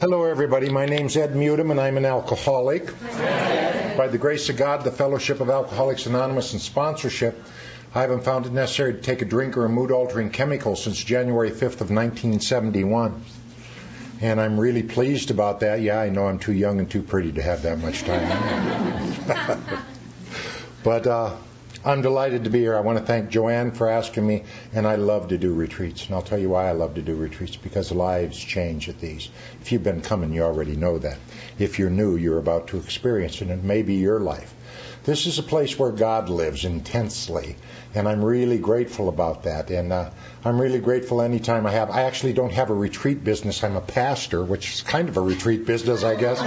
Hello, everybody. My name's Ed Mutum, and I'm an alcoholic. By the grace of God, the Fellowship of Alcoholics Anonymous, and sponsorship, I haven't found it necessary to take a drink or a mood-altering chemical since January 5th of 1971. And I'm really pleased about that. Yeah, I know I'm too young and too pretty to have that much time. But I'm delighted to be here. I want to thank Joanne for asking me, and I love to do retreats. And I'll tell you why I love to do retreats, because lives change at these. If you've been coming, you already know that. If you're new, you're about to experience it, and it may be your life. This is a place where God lives intensely, and I'm really grateful about that. And I'm really grateful anytime I actually don't have a retreat business. I'm a pastor, which is kind of a retreat business, I guess.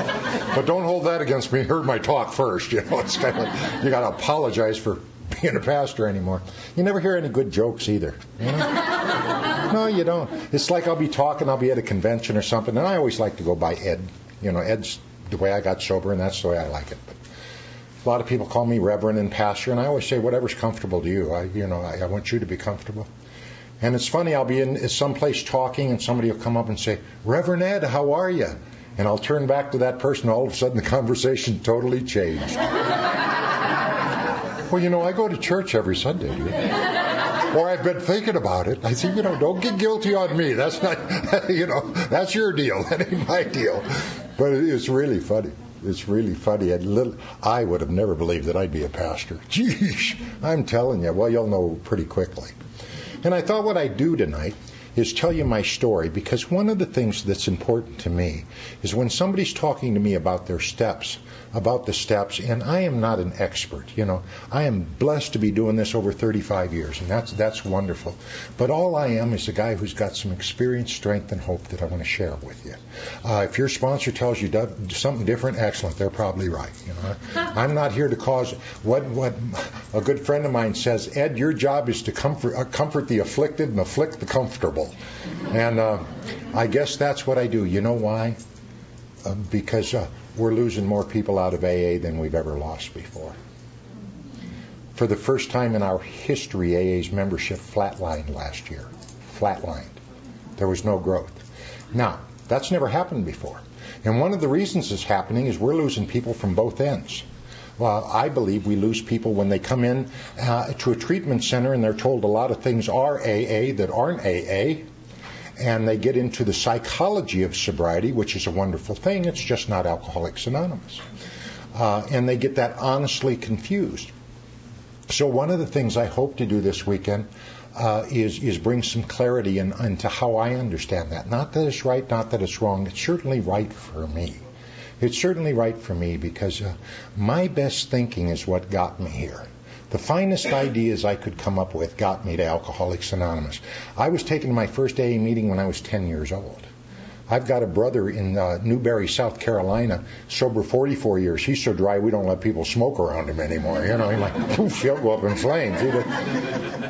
But don't hold that against me. You heard my talk first. It's kind of like you got to apologize for being a pastor anymore. You never hear any good jokes either. No, you don't. It's like I'll be talking, I'll be at a convention or something, and I always like to go by Ed. Ed's the way I got sober, and that's the way I like it. But a lot of people call me Reverend and Pastor, and I always say whatever's comfortable to you. I want you to be comfortable. And it's funny, I'll be in some place talking, and somebody will come up and say, Reverend Ed, how are you? And I'll turn back to that person, all of a sudden the conversation totally changed. Well, I go to church every Sunday, dude. Or I've been thinking about it. I say, don't get guilty on me. That's not, that's your deal. That ain't my deal. But it's really funny. It's really funny. I would have never believed that I'd be a pastor. Geesh, I'm telling you. Well, you'll know pretty quickly. And I thought what I'd do tonight is tell you my story, because one of the things that's important to me is when somebody's talking to me about the steps, and I am not an expert. I am blessed to be doing this over 35 years, and that's wonderful. But all I am is a guy who's got some experience, strength, and hope that I want to share with you. If your sponsor tells you something different, excellent. They're probably right. I'm not here to cause what a good friend of mine says. Ed, your job is to comfort the afflicted and afflict the comfortable. And I guess that's what I do. You know why? Because we're losing more people out of AA than we've ever lost before. For the first time in our history, AA's membership flatlined last year. Flatlined. There was no growth. Now, that's never happened before. And one of the reasons it's happening is we're losing people from both ends. Well, I believe we lose people when they come in to a treatment center and they're told a lot of things are AA that aren't AA. And they get into the psychology of sobriety, which is a wonderful thing. It's just not Alcoholics Anonymous. And they get that honestly confused. So one of the things I hope to do this weekend is bring some clarity into how I understand that. Not that it's right, not that it's wrong. It's certainly right for me. It's certainly right for me because my best thinking is what got me here. The finest ideas I could come up with got me to Alcoholics Anonymous. I was taken to my first AA meeting when I was 10 years old. I've got a brother in Newberry, South Carolina, sober 44 years. He's so dry we don't let people smoke around him anymore. He's like, poof, he'll go up in flames.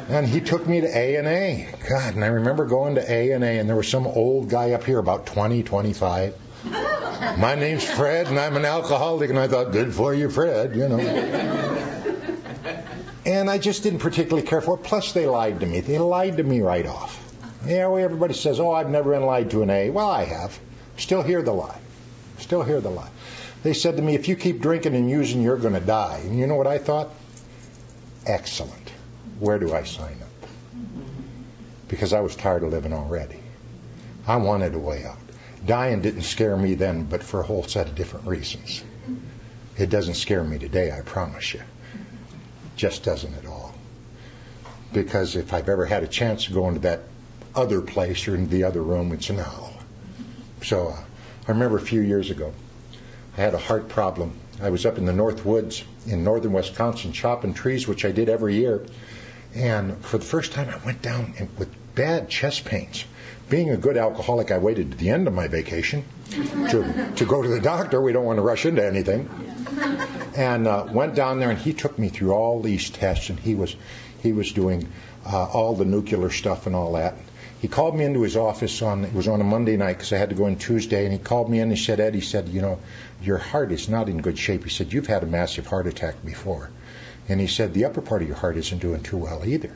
And he took me to A&A. God, and I remember going to A&A, and there was some old guy up here, about 20, 25. My name's Fred, and I'm an alcoholic. And I thought, good for you, Fred, And I just didn't particularly care for it. Plus, they lied to me. They lied to me right off. Everybody says, I've never been lied to in AA. Well, I have. Still hear the lie. Still hear the lie. They said to me, if you keep drinking and using, you're going to die. And you know what I thought? Excellent. Where do I sign up? Because I was tired of living already. I wanted a way out. Dying didn't scare me then, but for a whole set of different reasons. It doesn't scare me today, I promise you. Just doesn't at all. Because if I've ever had a chance to go into that other place or in the other room, it's now. So I remember a few years ago, I had a heart problem. I was up in the North Woods in northern Wisconsin chopping trees, which I did every year. And for the first time, I went down with bad chest pains. Being a good alcoholic, I waited to the end of my vacation to go to the doctor. We don't want to rush into anything. And went down there, and he took me through all these tests, and he was doing all the nuclear stuff and all that. He called me into his office it was on a Monday night because I had to go in Tuesday, and he called me in and he said, Ed, your heart is not in good shape. He said, you've had a massive heart attack before. And he said, the upper part of your heart isn't doing too well either.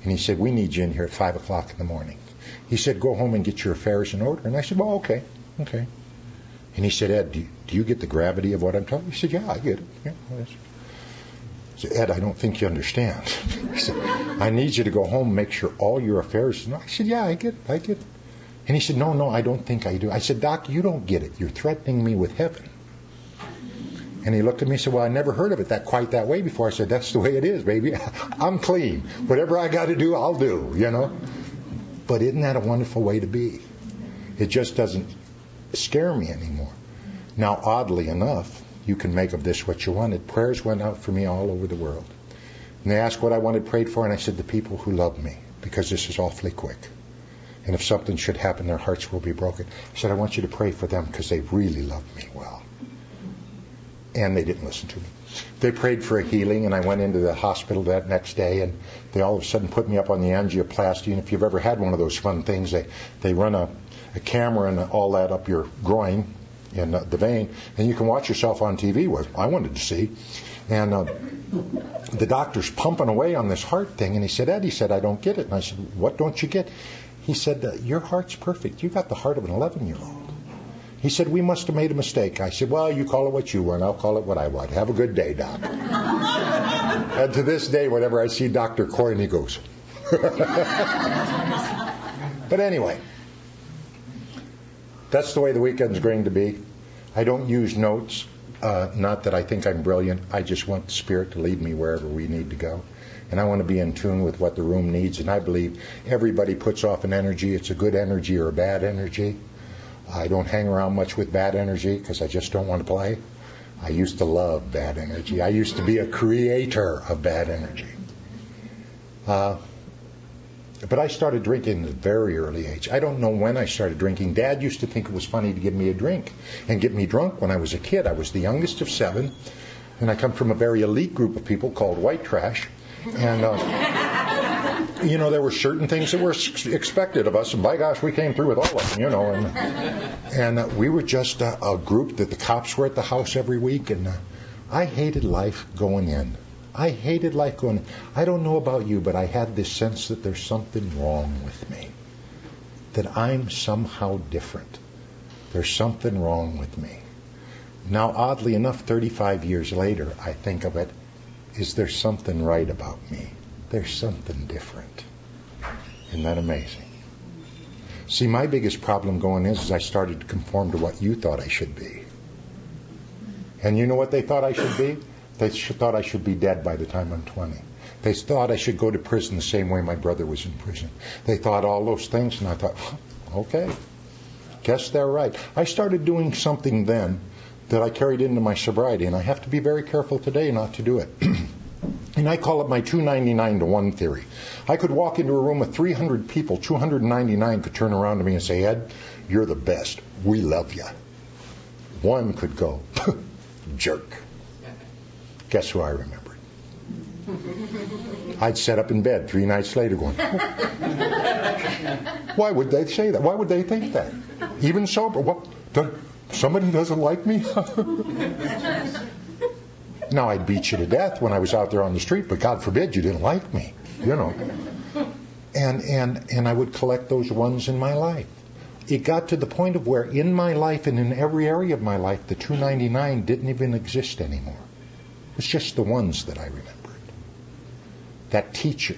And he said, we need you in here at 5 o'clock in the morning. He said, go home and get your affairs in order. And I said, well, okay. And he said, Ed, do you get the gravity of what I'm talking about? He said, yeah, I get it. Yeah, I said, Ed, I don't think you understand. He said, I need you to go home and make sure all your affairs. I said, yeah, I get it. And he said, no, I don't think I do. I said, Doc, you don't get it. You're threatening me with heaven. And he looked at me and said, well, I never heard of it quite that way before. I said, that's the way it is, baby. I'm clean. Whatever I got to do, I'll do, But isn't that a wonderful way to be? It just doesn't scare me anymore. Now, oddly enough, you can make of this what you wanted. Prayers went out for me all over the world. And they asked what I wanted prayed for, and I said, the people who love me, because this is awfully quick. And if something should happen, their hearts will be broken. I said, I want you to pray for them because they really love me well. And they didn't listen to me. They prayed for a healing, and I went into the hospital that next day, and they all of a sudden put me up on the angioplasty. And if you've ever had one of those fun things, they run a camera and all that up your groin in the vein, and you can watch yourself on TV, what I wanted to see. And the doctor's pumping away on this heart thing, and he said, Ed, I don't get it. And I said, what don't you get? He said, your heart's perfect. You got the heart of an 11-year-old. He said, we must have made a mistake. I said, well, you call it what you want. I'll call it what I want. Have a good day, Doc. And to this day, whenever I see Dr. Coyne, he goes. But anyway, that's the way the weekend's going to be. I don't use notes. Not that I think I'm brilliant. I just want the Spirit to lead me wherever we need to go. And I want to be in tune with what the room needs. And I believe everybody puts off an energy. It's a good energy or a bad energy. I don't hang around much with bad energy because I just don't want to play. I used to love bad energy. I used to be a creator of bad energy. But I started drinking at a very early age. I don't know when I started drinking. Dad used to think it was funny to give me a drink and get me drunk when I was a kid. I was the youngest of 7, and I come from a very elite group of people called white trash. And, there were certain things that were expected of us, and by gosh, we came through with all of them, And we were just a group that the cops were at the house every week, and I hated life going in. I don't know about you, but I had this sense that there's something wrong with me, that I'm somehow different. There's something wrong with me. Now, oddly enough, 35 years later, I think of it, is there something right about me? There's something different. Isn't that amazing? See, my biggest problem going is I started to conform to what you thought I should be. And you know what they thought I should be? They thought I should be dead by the time I'm 20. They thought I should go to prison the same way my brother was in prison. They thought all those things, and I thought, okay, guess they're right. I started doing something then that I carried into my sobriety, and I have to be very careful today not to do it. And I call it my 299 to 1 theory. I could walk into a room with 300 people, 299 could turn around to me and say, Ed, you're the best. We love you. One could go, jerk. Guess who I remembered? I'd sit up in bed 3 nights later going, why would they say that? Why would they think that? Even sober. What? Somebody doesn't like me? Now, I'd beat you to death when I was out there on the street, but God forbid you didn't like me, And I would collect those ones in my life. It got to the point of where in my life and in every area of my life, the 299 didn't even exist anymore. It was just the ones that I remembered. That teacher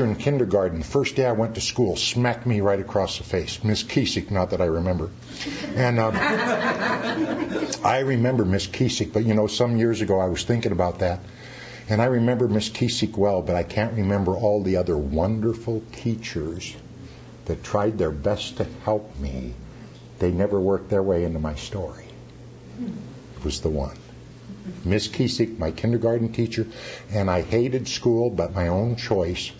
in kindergarten, the first day I went to school, smacked me right across the face. Miss Kiesick, not that I remember. And I remember Miss Kiesick, but some years ago I was thinking about that. And I remember Miss Kiesick well, but I can't remember all the other wonderful teachers that tried their best to help me. They never worked their way into my story. It was the one. Miss Kiesick, my kindergarten teacher, and I hated school, but my own choice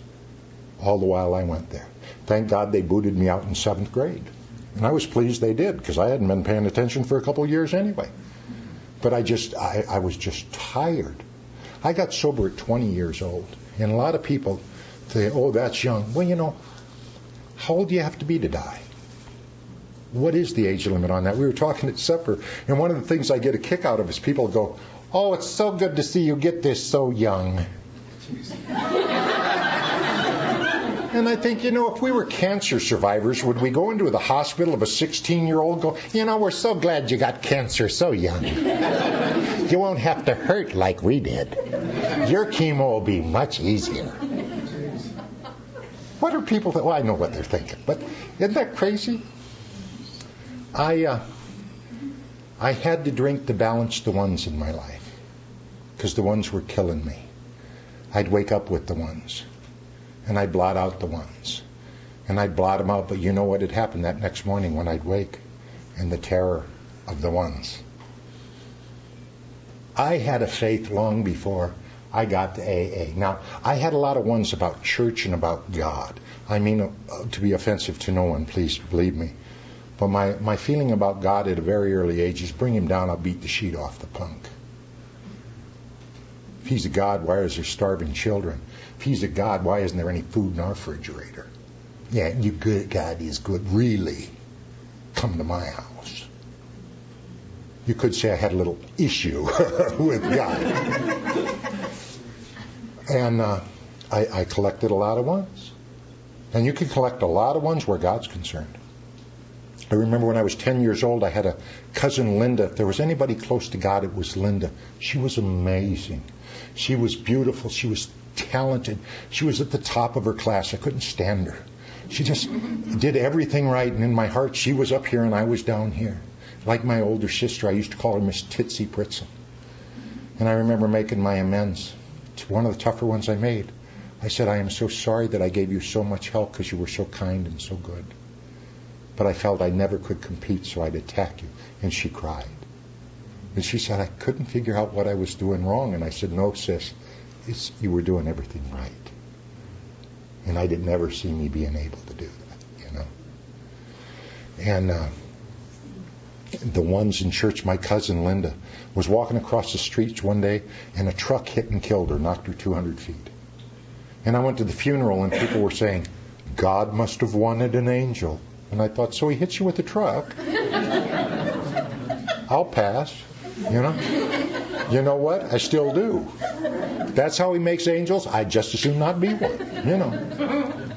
all the while I went there. Thank God they booted me out in 7th grade. And I was pleased they did, because I hadn't been paying attention for a couple of years anyway. But I was just tired. I got sober at 20 years old. And a lot of people say, oh, that's young. Well, how old do you have to be to die? What is the age limit on that? We were talking at supper, and one of the things I get a kick out of is people go, oh, it's so good to see you get this so young. And I think, if we were cancer survivors, would we go into the hospital of a 16-year-old go, we're so glad you got cancer so young. You won't have to hurt like we did. Your chemo will be much easier. What are people well, I know what they're thinking, but isn't that crazy? I had to drink to balance the ones in my life, because the ones were killing me. I'd wake up with the ones, and I'd blot out the ones, and I'd blot them out, but you know what had happened that next morning when I'd wake, and the terror of the ones. I had a faith long before I got to AA. Now, I had a lot of ones about church and about God. I mean, to be offensive to no one, please believe me. But my feeling about God at a very early age is bring him down, I'll beat the sheet off the punk. If he's a God, why is there starving children? If he's a God, why isn't there any food in our refrigerator? Yeah, you good, God is good. Really? Come to my house. You could say I had a little issue with God. And I collected a lot of ones. And you can collect a lot of ones where God's concerned. I remember when I was 10 years old, I had a cousin, Linda. If there was anybody close to God, it was Linda. She was amazing. She was beautiful. She was talented. She was at the top of her class. I couldn't stand her. She just did everything right. And in my heart, she was up here and I was down here. Like my older sister, I used to call her Miss Titsy Pritzum. And I remember making my amends. It's one of the tougher ones I made. I said, I am so sorry that I gave you so much help because you were so kind and so good. But I felt I never could compete, so I'd attack you. And she cried. And she said, I couldn't figure out what I was doing wrong. And I said, no, sis, you were doing everything right. And I didn't ever see me being able to do that, And the ones in church, my cousin Linda was walking across the streets one day, and a truck hit and killed her, knocked her 200 feet. And I went to the funeral, and people were saying, God must have wanted an angel. And I thought, so he hits you with a truck. I'll pass, You know what? I still do. That's how he makes angels. I'd just as soon not be one,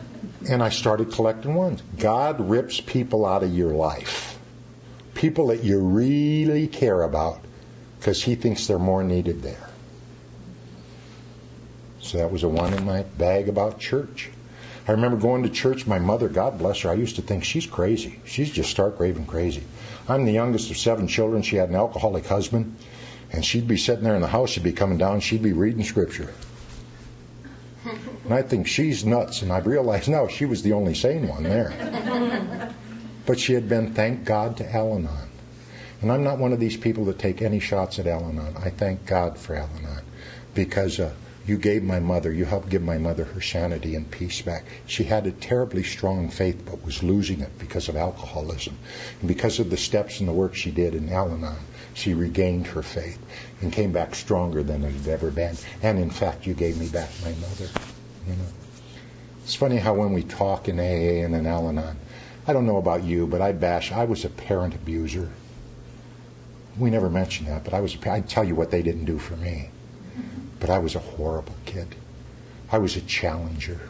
And I started collecting ones. God rips people out of your life. People that you really care about because he thinks they're more needed there. So that was a one in my bag about church. I remember going to church. My mother, God bless her, I used to think she's crazy. She's just stark raving crazy. I'm the youngest of 7 children. She had an alcoholic husband. And she'd be sitting there in the house. She'd be coming down. She'd be reading scripture. And I think she's nuts. And I've realized now she was the only sane one there. But she had been, thank God, to Al-Anon. And I'm not one of these people that take any shots at Al-Anon. I thank God for Al-Anon. Because you helped give my mother her sanity and peace back. She had a terribly strong faith, but was losing it because of alcoholism. And because of the steps and the work she did in Al-Anon, she regained her faith and came back stronger than it had ever been. And in fact, you gave me back my mother. It's funny how when we talk in AA and in Al-Anon, I don't know about you, but I was a parent abuser. We never mentioned that, but I'd tell you what they didn't do for me. But I was a horrible kid. I was a challenger.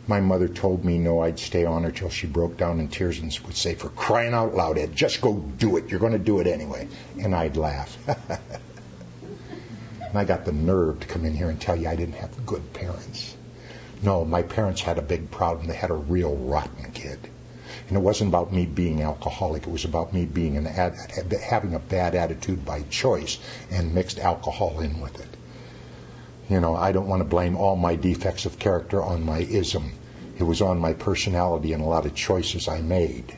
My mother told me no, I'd stay on her till she broke down in tears and would say, for crying out loud, Ed, just go do it. You're going to do it anyway. And I'd laugh. And I got the nerve to come in here and tell you I didn't have good parents. No, my parents had a big problem. They had a real rotten kid. And it wasn't about me being alcoholic. It was about me being having a bad attitude by choice and mixed alcohol in with it. I don't want to blame all my defects of character on my ism. It was on my personality and a lot of choices I made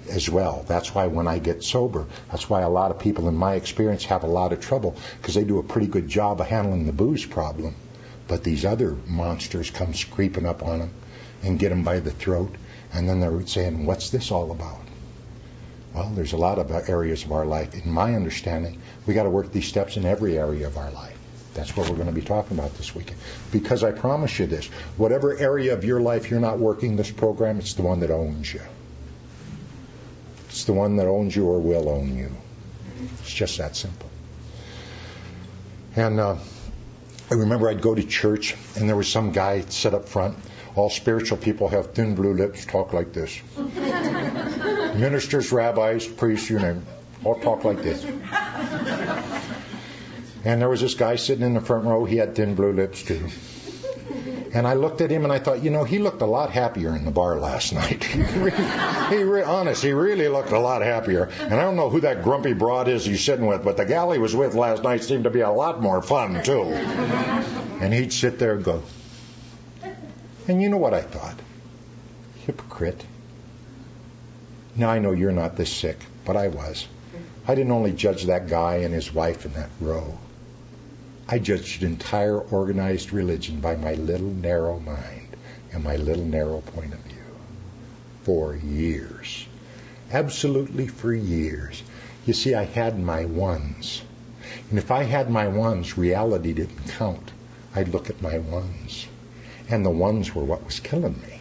as well. That's why when I get sober, that's why a lot of people in my experience have a lot of trouble, because they do a pretty good job of handling the booze problem. But these other monsters come creeping up on them and get them by the throat. And then they're saying, what's this all about? Well, there's a lot of areas of our life. In my understanding, we got to work these steps in every area of our life. That's what we're going to be talking about this weekend. Because I promise you this, whatever area of your life you're not working this program, it's the one that owns you. It's the one that owns you or will own you. It's just that simple. And I remember I'd go to church, and there was some guy set up front. All spiritual people have thin blue lips, talk like this. Ministers, rabbis, priests, you name it, all talk like this. And there was this guy sitting in the front row. He had thin blue lips too. And I looked at him and I thought, he looked a lot happier in the bar last night. he really looked a lot happier. And I don't know who that grumpy broad is he's sitting with, but the gal he was with last night seemed to be a lot more fun too. And he'd sit there and go. And you know what I thought? Hypocrite. Now I know you're not this sick, but I was. I didn't only judge that guy and his wife in that row. I judged entire organized religion by my little narrow mind and my little narrow point of view. For years. Absolutely for years. You see, I had my ones. And if I had my ones, reality didn't count. I'd look at my ones. And the ones were what was killing me.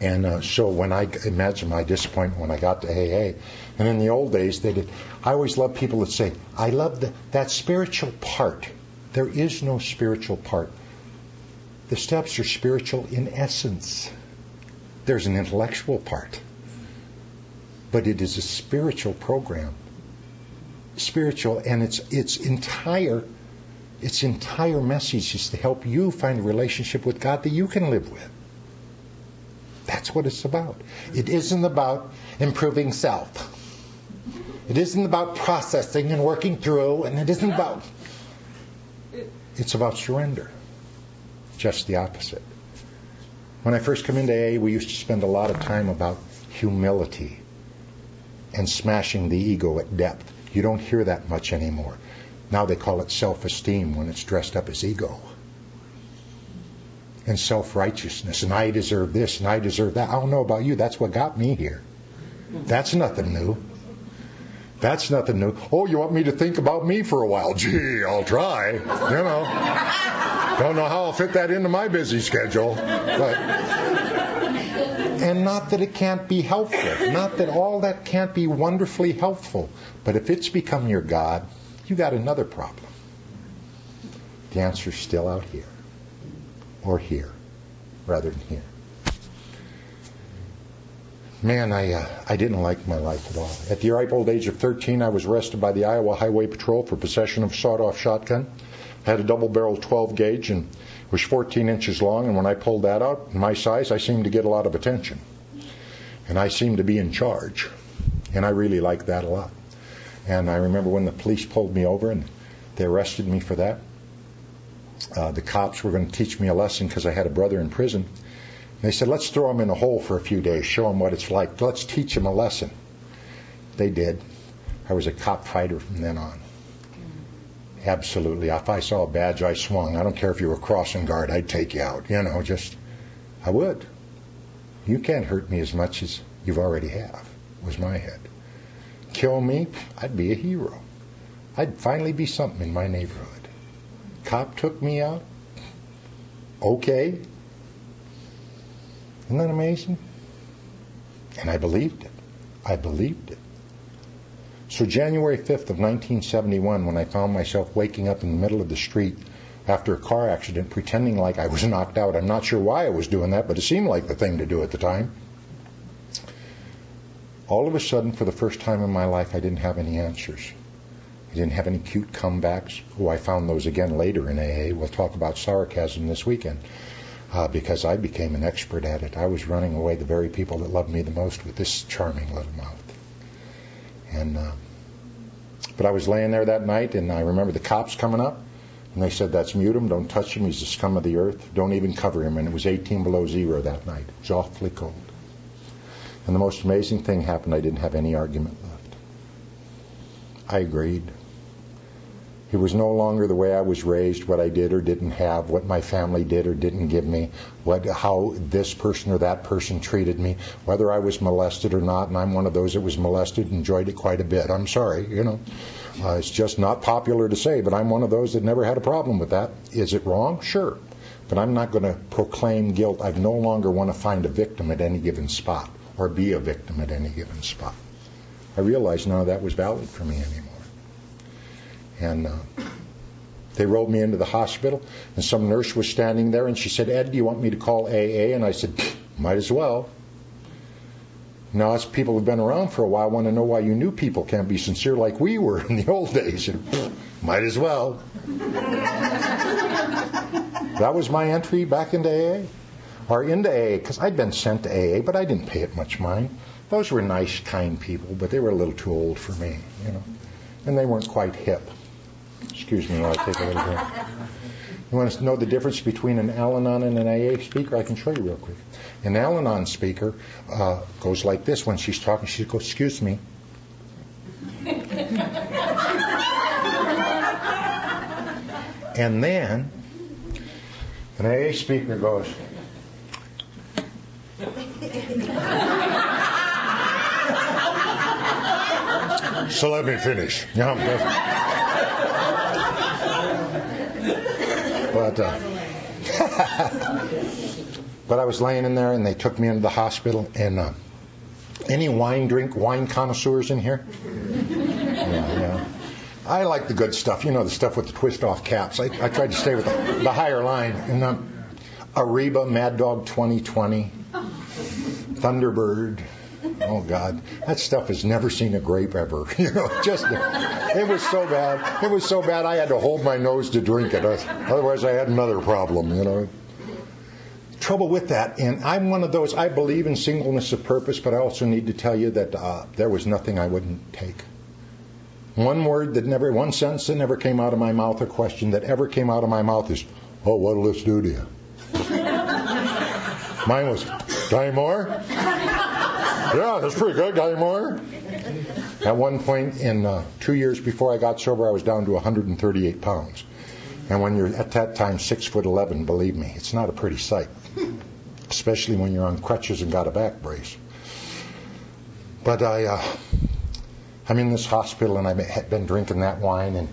And so when I imagine my disappointment when I got to AA, and in the old days I always love people that say, I love that spiritual part. There is no spiritual part. The steps are spiritual in essence. There's an intellectual part. But it is a spiritual program. Spiritual, and its entire message is to help you find a relationship with God that you can live with. That's what it's about. It isn't about improving self. It isn't about processing and working through, and it isn't about... It's about surrender. Just the opposite. When I first came into AA, we used to spend a lot of time about humility and smashing the ego at depth. You don't hear that much anymore. Now they call it self-esteem when it's dressed up as ego. And self-righteousness, and I deserve this, and I deserve that. I don't know about you, that's what got me here. That's nothing new. That's nothing new. Oh, you want me to think about me for a while? Gee, I'll try. Don't know how I'll fit that into my busy schedule. And not that it can't be helpful. Not that all that can't be wonderfully helpful. But if it's become your God, you got another problem. The answer's still out here. Or here, rather than here. Man, I didn't like my life at all. At the ripe old age of 13, I was arrested by the Iowa Highway Patrol for possession of a sawed-off shotgun. I had a double-barreled 12-gauge and it was 14 inches long, and when I pulled that out, my size, I seemed to get a lot of attention. And I seemed to be in charge. And I really liked that a lot. And I remember when the police pulled me over and they arrested me for that. The cops were going to teach me a lesson because I had a brother in prison. And they said, let's throw him in a hole for a few days, show him what it's like. Let's teach him a lesson. They did. I was a cop fighter from then on. Absolutely. If I saw a badge, I swung. I don't care if you were crossing guard, I'd take you out. I would. You can't hurt me as much as you've already have, was my head. Kill me, I'd be a hero. I'd finally be something in my neighborhood. Cop took me out. Okay. Isn't that amazing? And I believed it. So January 5th of 1971, when I found myself waking up in the middle of the street after a car accident, pretending like I was knocked out. I'm not sure why I was doing that, but it seemed like the thing to do at the time. All of a sudden, for the first time in my life, I didn't have any answers. I didn't have any cute comebacks. Oh, I found those again later in AA. We'll talk about sarcasm this weekend because I became an expert at it. I was running away the very people that loved me the most with this charming little mouth. But I was laying there that night, and I remember the cops coming up, and they said, that's Mutum, don't touch him, he's the scum of the earth, don't even cover him. And it was 18 below zero that night. It was awfully cold. And the most amazing thing happened. I didn't have any argument left. I agreed. It was no longer the way I was raised, what I did or didn't have, what my family did or didn't give me, how this person or that person treated me, whether I was molested or not, and I'm one of those that was molested, enjoyed it quite a bit. I'm sorry, it's just not popular to say, but I'm one of those that never had a problem with that. Is it wrong? Sure. But I'm not going to proclaim guilt. I no longer want to find a victim at any given spot or be a victim at any given spot. I realized none of that was valid for me anymore. And They rolled me into the hospital, and some nurse was standing there, and she said, Ed, do you want me to call AA? And I said, might as well. Now, as people who've been around for a while want to know why you new people can't be sincere like we were in the old days. And, might as well. That was my entry back into AA. Or into AA, because I'd been sent to AA, but I didn't pay it much mind. Those were nice, kind people, but they were a little too old for me, and they weren't quite hip. Excuse me while I take a little drink. You want to know the difference between an Al-Anon and an AA speaker? I can show you real quick. An Al-Anon speaker goes like this when she's talking. She goes, excuse me. And then an AA speaker goes, so let me finish. But I was laying in there, and they took me into the hospital. And any wine connoisseurs in here? Yeah. I like the good stuff. The stuff with the twist-off caps. I tried to stay with the higher line. And Ariba, Mad Dog 2020, Thunderbird. Oh, God. That stuff has never seen a grape ever. It was so bad. It was so bad I had to hold my nose to drink it. Otherwise, I had another problem, Trouble with that, and I'm one of those, I believe in singleness of purpose, but I also need to tell you that there was nothing I wouldn't take. One sentence that never came out of my mouth, a question that ever came out of my mouth is, oh, what'll this do to you? Mine was, got any more? Yeah, that's pretty good. Got any more? At one point in 2 years before I got sober, I was down to 138 pounds. And when you're at that time 6'11", believe me, it's not a pretty sight, especially when you're on crutches and got a back brace. But I'm in this hospital, and I've been drinking that wine. And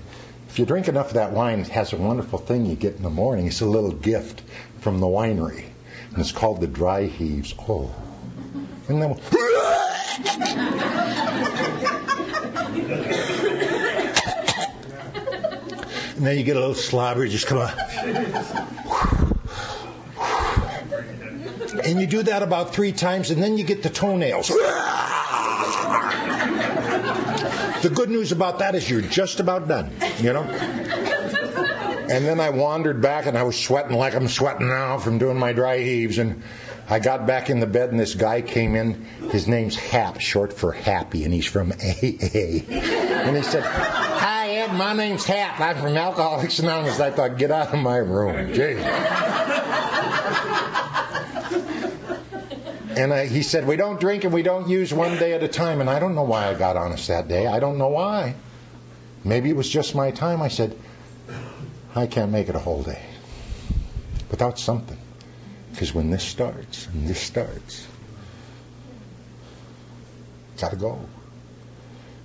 if you drink enough of that wine, it has a wonderful thing you get in the morning. It's a little gift from the winery, and it's called the dry heaves. Oh. And then, and then you get a little slobbery, just come on. And you do that about 3 times, and then you get the toenails. The good news about that is you're just about done, And then I wandered back, and I was sweating like I'm sweating now from doing my dry heaves, and I got back in the bed, and this guy came in. His name's Hap, short for Happy, and he's from AA. And he said, hi, Ed, my name's Hap. I'm from Alcoholics Anonymous. I thought, get out of my room. Jeez. And he said, we don't drink and we don't use one day at a time. And I don't know why I got honest that day. I don't know why. Maybe it was just my time. I said, I can't make it a whole day without something. Because when this starts, got to go.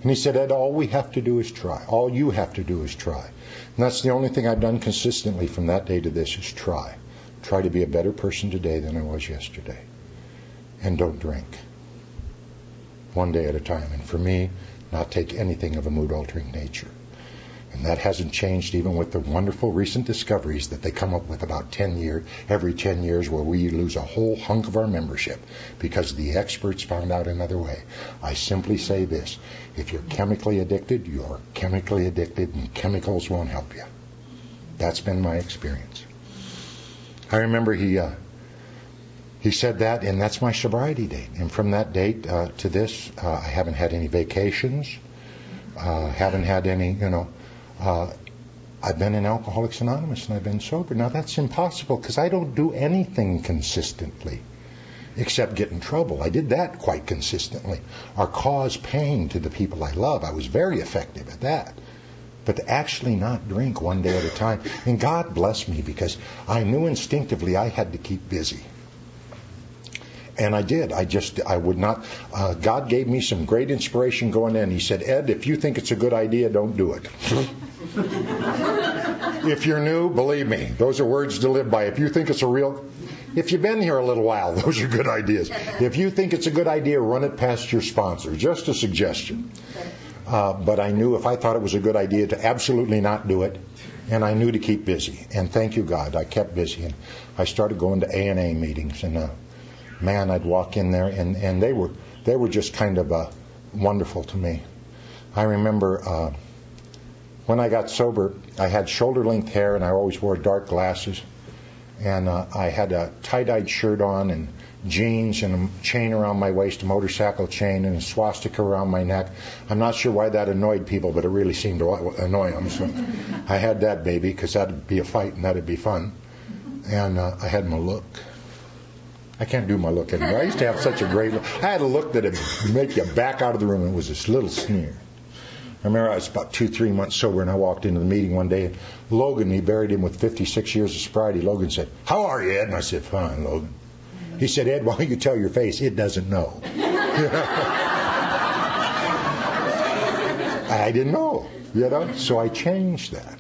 And he said, Ed, all we have to do is try. All you have to do is try. And that's the only thing I've done consistently from that day to this is try. Try to be a better person today than I was yesterday. And don't drink. One day at a time. And for me, not take anything of a mood-altering nature. And that hasn't changed even with the wonderful recent discoveries that they come up with about every 10 years where we lose a whole hunk of our membership because the experts found out another way. I simply say this. If you're chemically addicted, you're chemically addicted and chemicals won't help you. That's been my experience. I remember he said that, and that's my sobriety date. And from that date to this, I haven't had any vacations, haven't had any, I've been in Alcoholics Anonymous and I've been sober. Now that's impossible because I don't do anything consistently except get in trouble. I did that quite consistently or cause pain to the people I love. I was very effective at that. But to actually not drink one day at a time. And God bless me because I knew instinctively I had to keep busy. And I did. I would not. God gave me some great inspiration going in. He said, Ed, if you think it's a good idea, don't do it. If you're new, believe me, those are words to live by. If you think it's if you've been here a little while, those are good ideas. If you think it's a good idea, run it past your sponsor. Just a suggestion. But I knew if I thought it was a good idea to absolutely not do it, and I knew to keep busy. And thank you, God, I kept busy. And I started going to A&A meetings, and man, I'd walk in there, and they were just kind of wonderful to me. I remember when I got sober, I had shoulder-length hair, and I always wore dark glasses. And I had a tie-dyed shirt on and jeans and a chain around my waist, a motorcycle chain, and a swastika around my neck. I'm not sure why that annoyed people, but it really seemed to annoy them. So I had that baby because that'd be a fight and that'd be fun. And I had my look. I can't do my look anymore. I used to have such a great look. I had a look that'd make you back out of the room. It was this little sneer. I remember I was about 2-3 months sober, and I walked into the meeting one day, and Logan, he buried him with 56 years of sobriety. Logan said, "How are you, Ed?" And I said, "Fine, Logan." He said, "Ed, why don't you tell your face it doesn't know?" I didn't know, so I changed that.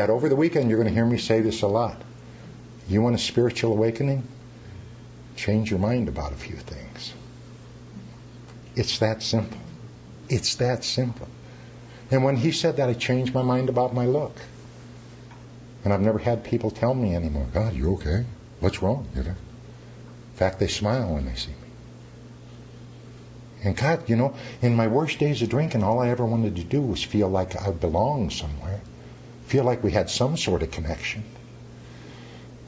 Over the weekend, you're going to hear me say this a lot. You want a spiritual awakening? Change your mind about a few things. It's that simple. It's that simple. And when he said that, I changed my mind about my look. And I've never had people tell me anymore, "God, you okay? What's wrong?" In fact, they smile when they see me. And God, in my worst days of drinking, all I ever wanted to do was feel like I belonged somewhere. Feel like we had some sort of connection.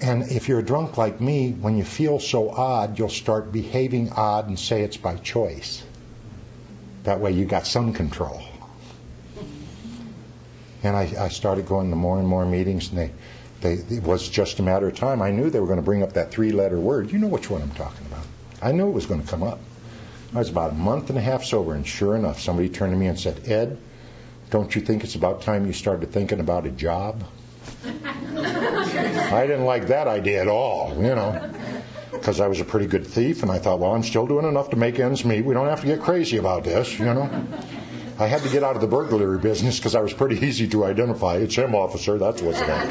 And if you're a drunk like me, when you feel so odd, you'll start behaving odd and say it's by choice. That way you got some control. And I started going to more and more meetings, and it was just a matter of time. I knew they were going to bring up that 3-letter word. You know which one I'm talking about. I knew it was going to come up. I was about a month and a half sober, and sure enough, somebody turned to me and said, "Ed, don't you think it's about time you started thinking about a job?" I didn't like that idea at all, because I was a pretty good thief, and I thought, well, I'm still doing enough to make ends meet. We don't have to get crazy about this, I had to get out of the burglary business because I was pretty easy to identify. "It's him, officer. That's what's it on."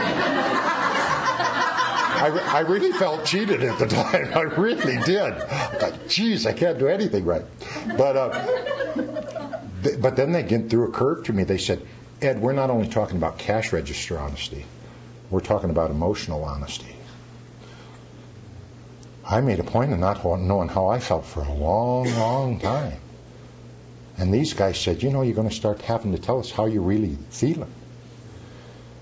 I really felt cheated at the time. I really did. I thought, geez, I can't do anything right. But then they threw a curve to me. They said, "Ed, we're not only talking about cash register honesty. We're talking about emotional honesty." I made a point of not knowing how I felt for a long, long time. And these guys said, "You're going to start having to tell us how you're really feeling."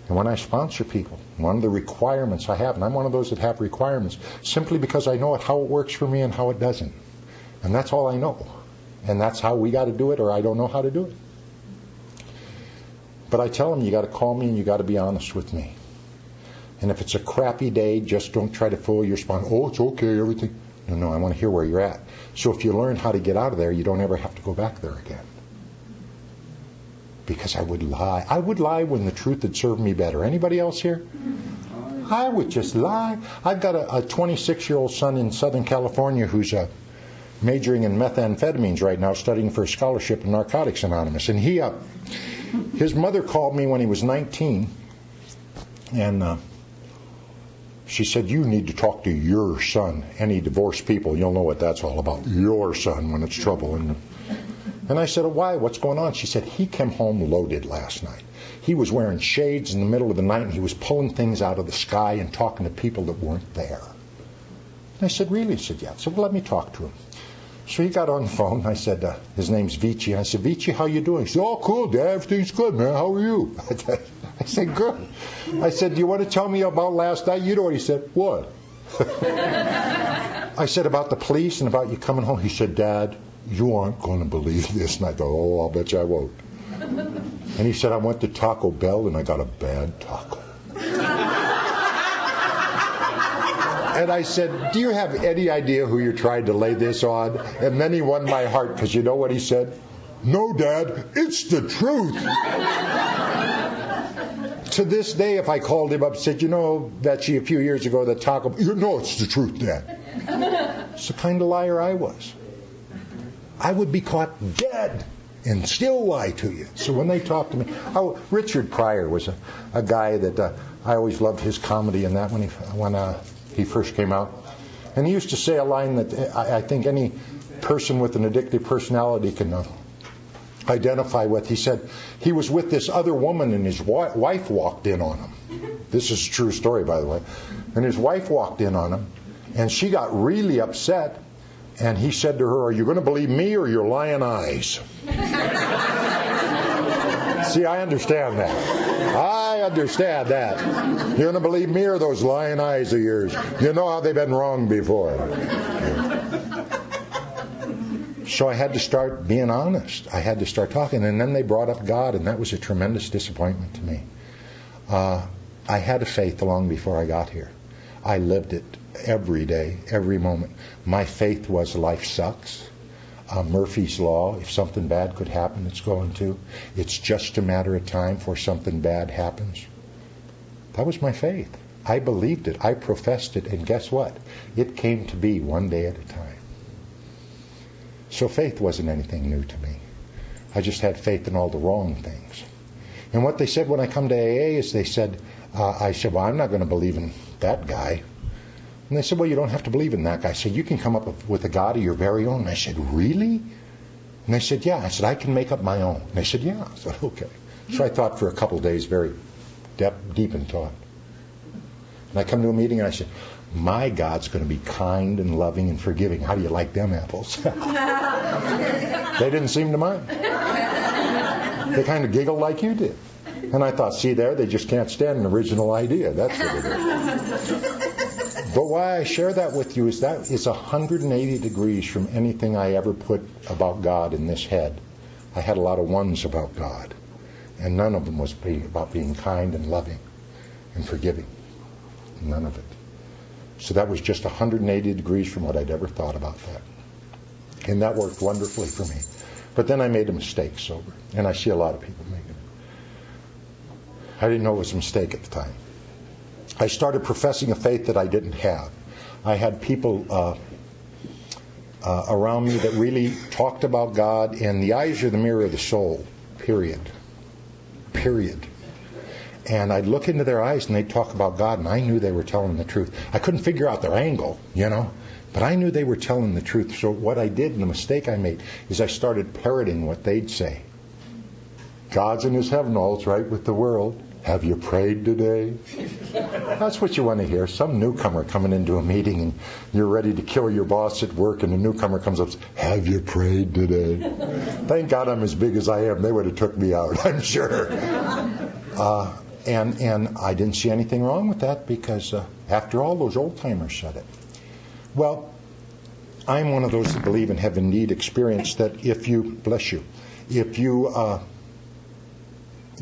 And when I sponsor people, one of the requirements I have, and I'm one of those that have requirements, simply because I know how it works for me and how it doesn't. And that's all I know. And that's how we got to do it, or I don't know how to do it. But I tell them, you got to call me and you got to be honest with me. And if it's a crappy day, just don't try to fool your sponsor. "Oh, it's okay, everything." No, I want to hear where you're at. So if you learn how to get out of there, you don't ever have to go back there again. Because I would lie. I would lie when the truth had served me better. Anybody else here? I would just lie. I've got a 26-year-old son in Southern California who's majoring in methamphetamines right now, studying for a scholarship in Narcotics Anonymous. And his mother called me when he was 19, and she said, "You need to talk to your son." Any divorced people, you'll know what that's all about. Your son when it's trouble. And I said, "Why? What's going on?" She said, "He came home loaded last night. He was wearing shades in the middle of the night, and he was pulling things out of the sky and talking to people that weren't there." And I said, "Really?" He said, "Yeah." I said, "Well, let me talk to him." So he got on the phone. I said, his name's Vici. I said, "Vici, how you doing?" He said, "Oh, cool, Dad. Everything's good, man. How are you?" I said, "Good." I said, "Do you want to tell me about last night?" You know what he said? "What?" I said, "About the police and about you coming home." He said, "Dad, you aren't going to believe this." And I thought, "Oh, I'll bet you I won't." And he said, "I went to Taco Bell and I got a bad taco." And I said, "Do you have any idea who you're trying to lay this on?" And then he won my heart, because you know what he said? "No, Dad, it's the truth." To this day, if I called him up and said, Betsy, a few years ago, that Taco Bell, "No, it's the truth, Dad." It's the kind of liar I was. I would be caught dead and still lie to you. So when they talk to me, Richard Pryor was a guy that I always loved his comedy and that when he first came out. And he used to say a line that I think any person with an addictive personality can identify with. He said he was with this other woman and his wife walked in on him. This is a true story, by the way. And his wife walked in on him, and she got really upset. And he said to her, "Are you going to believe me or your lying eyes?" See, I understand that. I understand that. You're going to believe me or those lying eyes of yours? You know how they've been wrong before. So I had to start being honest. I had to start talking. And then they brought up God, and that was a tremendous disappointment to me. I had a faith long before I got here. I lived it every day, every moment. My faith was life sucks. Murphy's Law, if something bad could happen, it's going to. It's just a matter of time before something bad happens. That was my faith. I believed it. I professed it. And guess what? It came to be one day at a time. So faith wasn't anything new to me. I just had faith in all the wrong things. And what they said when I come to AA is they said, I said, well, I'm not going to believe in that guy. And they said, well, you don't have to believe in that guy. I said, you can come up with a God of your very own. And I said, really? And they said, yeah. I said, I can make up my own. And they said, yeah. I said, okay. So I thought for a couple of days, very deep in thought. And I come to a meeting and I said, my God's going to be kind and loving and forgiving. How do you like them apples? They didn't seem to mind. They kind of giggled like you did. And I thought, see there, they just can't stand an original idea. That's what it is. But why I share that with you is that is 180 degrees from anything I ever put about God in this head. I had a lot of ones about God. And none of them was about being kind and loving and forgiving. None of it. So that was just 180 degrees from what I'd ever thought about that. And that worked wonderfully for me. But then I made a mistake sober. And I see a lot of people making it. I didn't know it was a mistake at the time. I started professing a faith that I didn't have. I had people around me that really talked about God, and the eyes are the mirror of the soul, period. And I'd look into their eyes and they'd talk about God, and I knew they were telling the truth. I couldn't figure out their angle, but I knew they were telling the truth. So what I did, and the mistake I made, is I started parroting what they'd say. God's in his heaven, all's right with the world. Have you prayed today? That's what you want to hear. Some newcomer coming into a meeting and you're ready to kill your boss at work, and the newcomer comes up and says, have you prayed today? Thank God I'm as big as I am. They would have took me out, I'm sure. And I didn't see anything wrong with that because, after all, those old-timers said it. Well, I'm one of those that believe and have indeed experienced that if you,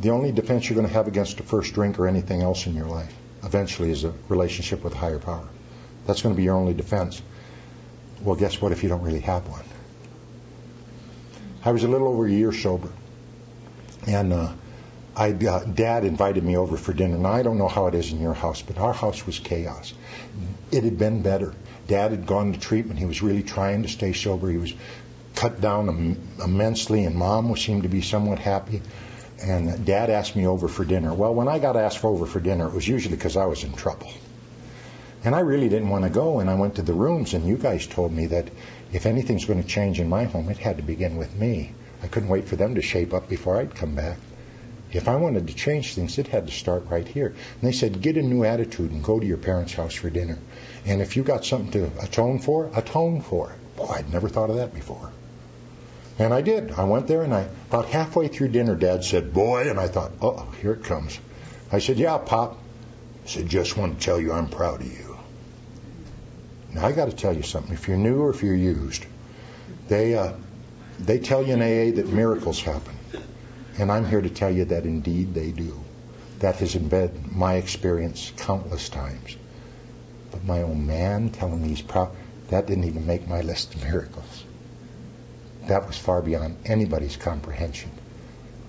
the only defense you're going to have against a first drink or anything else in your life eventually is a relationship with a higher power. That's going to be your only defense. Well, guess what if you don't really have one? I was a little over a year sober. And Dad invited me over for dinner. Now, I don't know how it is in your house, but our house was chaos. It had been better. Dad had gone to treatment. He was really trying to stay sober. He was cut down immensely, and Mom seemed to be somewhat happy. And Dad asked me over for dinner. Well, when I got asked over for dinner, it was usually because I was in trouble. And I really didn't want to go, and I went to the rooms, and you guys told me that if anything's going to change in my home, it had to begin with me. I couldn't wait for them to shape up before I'd come back. If I wanted to change things, it had to start right here. And they said, get a new attitude and go to your parents' house for dinner. And if you got something to atone for it. Boy, I'd never thought of that before. And I did. I went there, and about halfway through dinner, Dad said, boy, and I thought, uh-oh, here it comes. I said, yeah, Pop. I said, just want to tell you I'm proud of you. Now, I got to tell you something. If you're new or if you're used, they tell you in AA that miracles happen. And I'm here to tell you that indeed they do. That has been my experience countless times. But my old man telling me he's proud, that didn't even make my list of miracles. That was far beyond anybody's comprehension.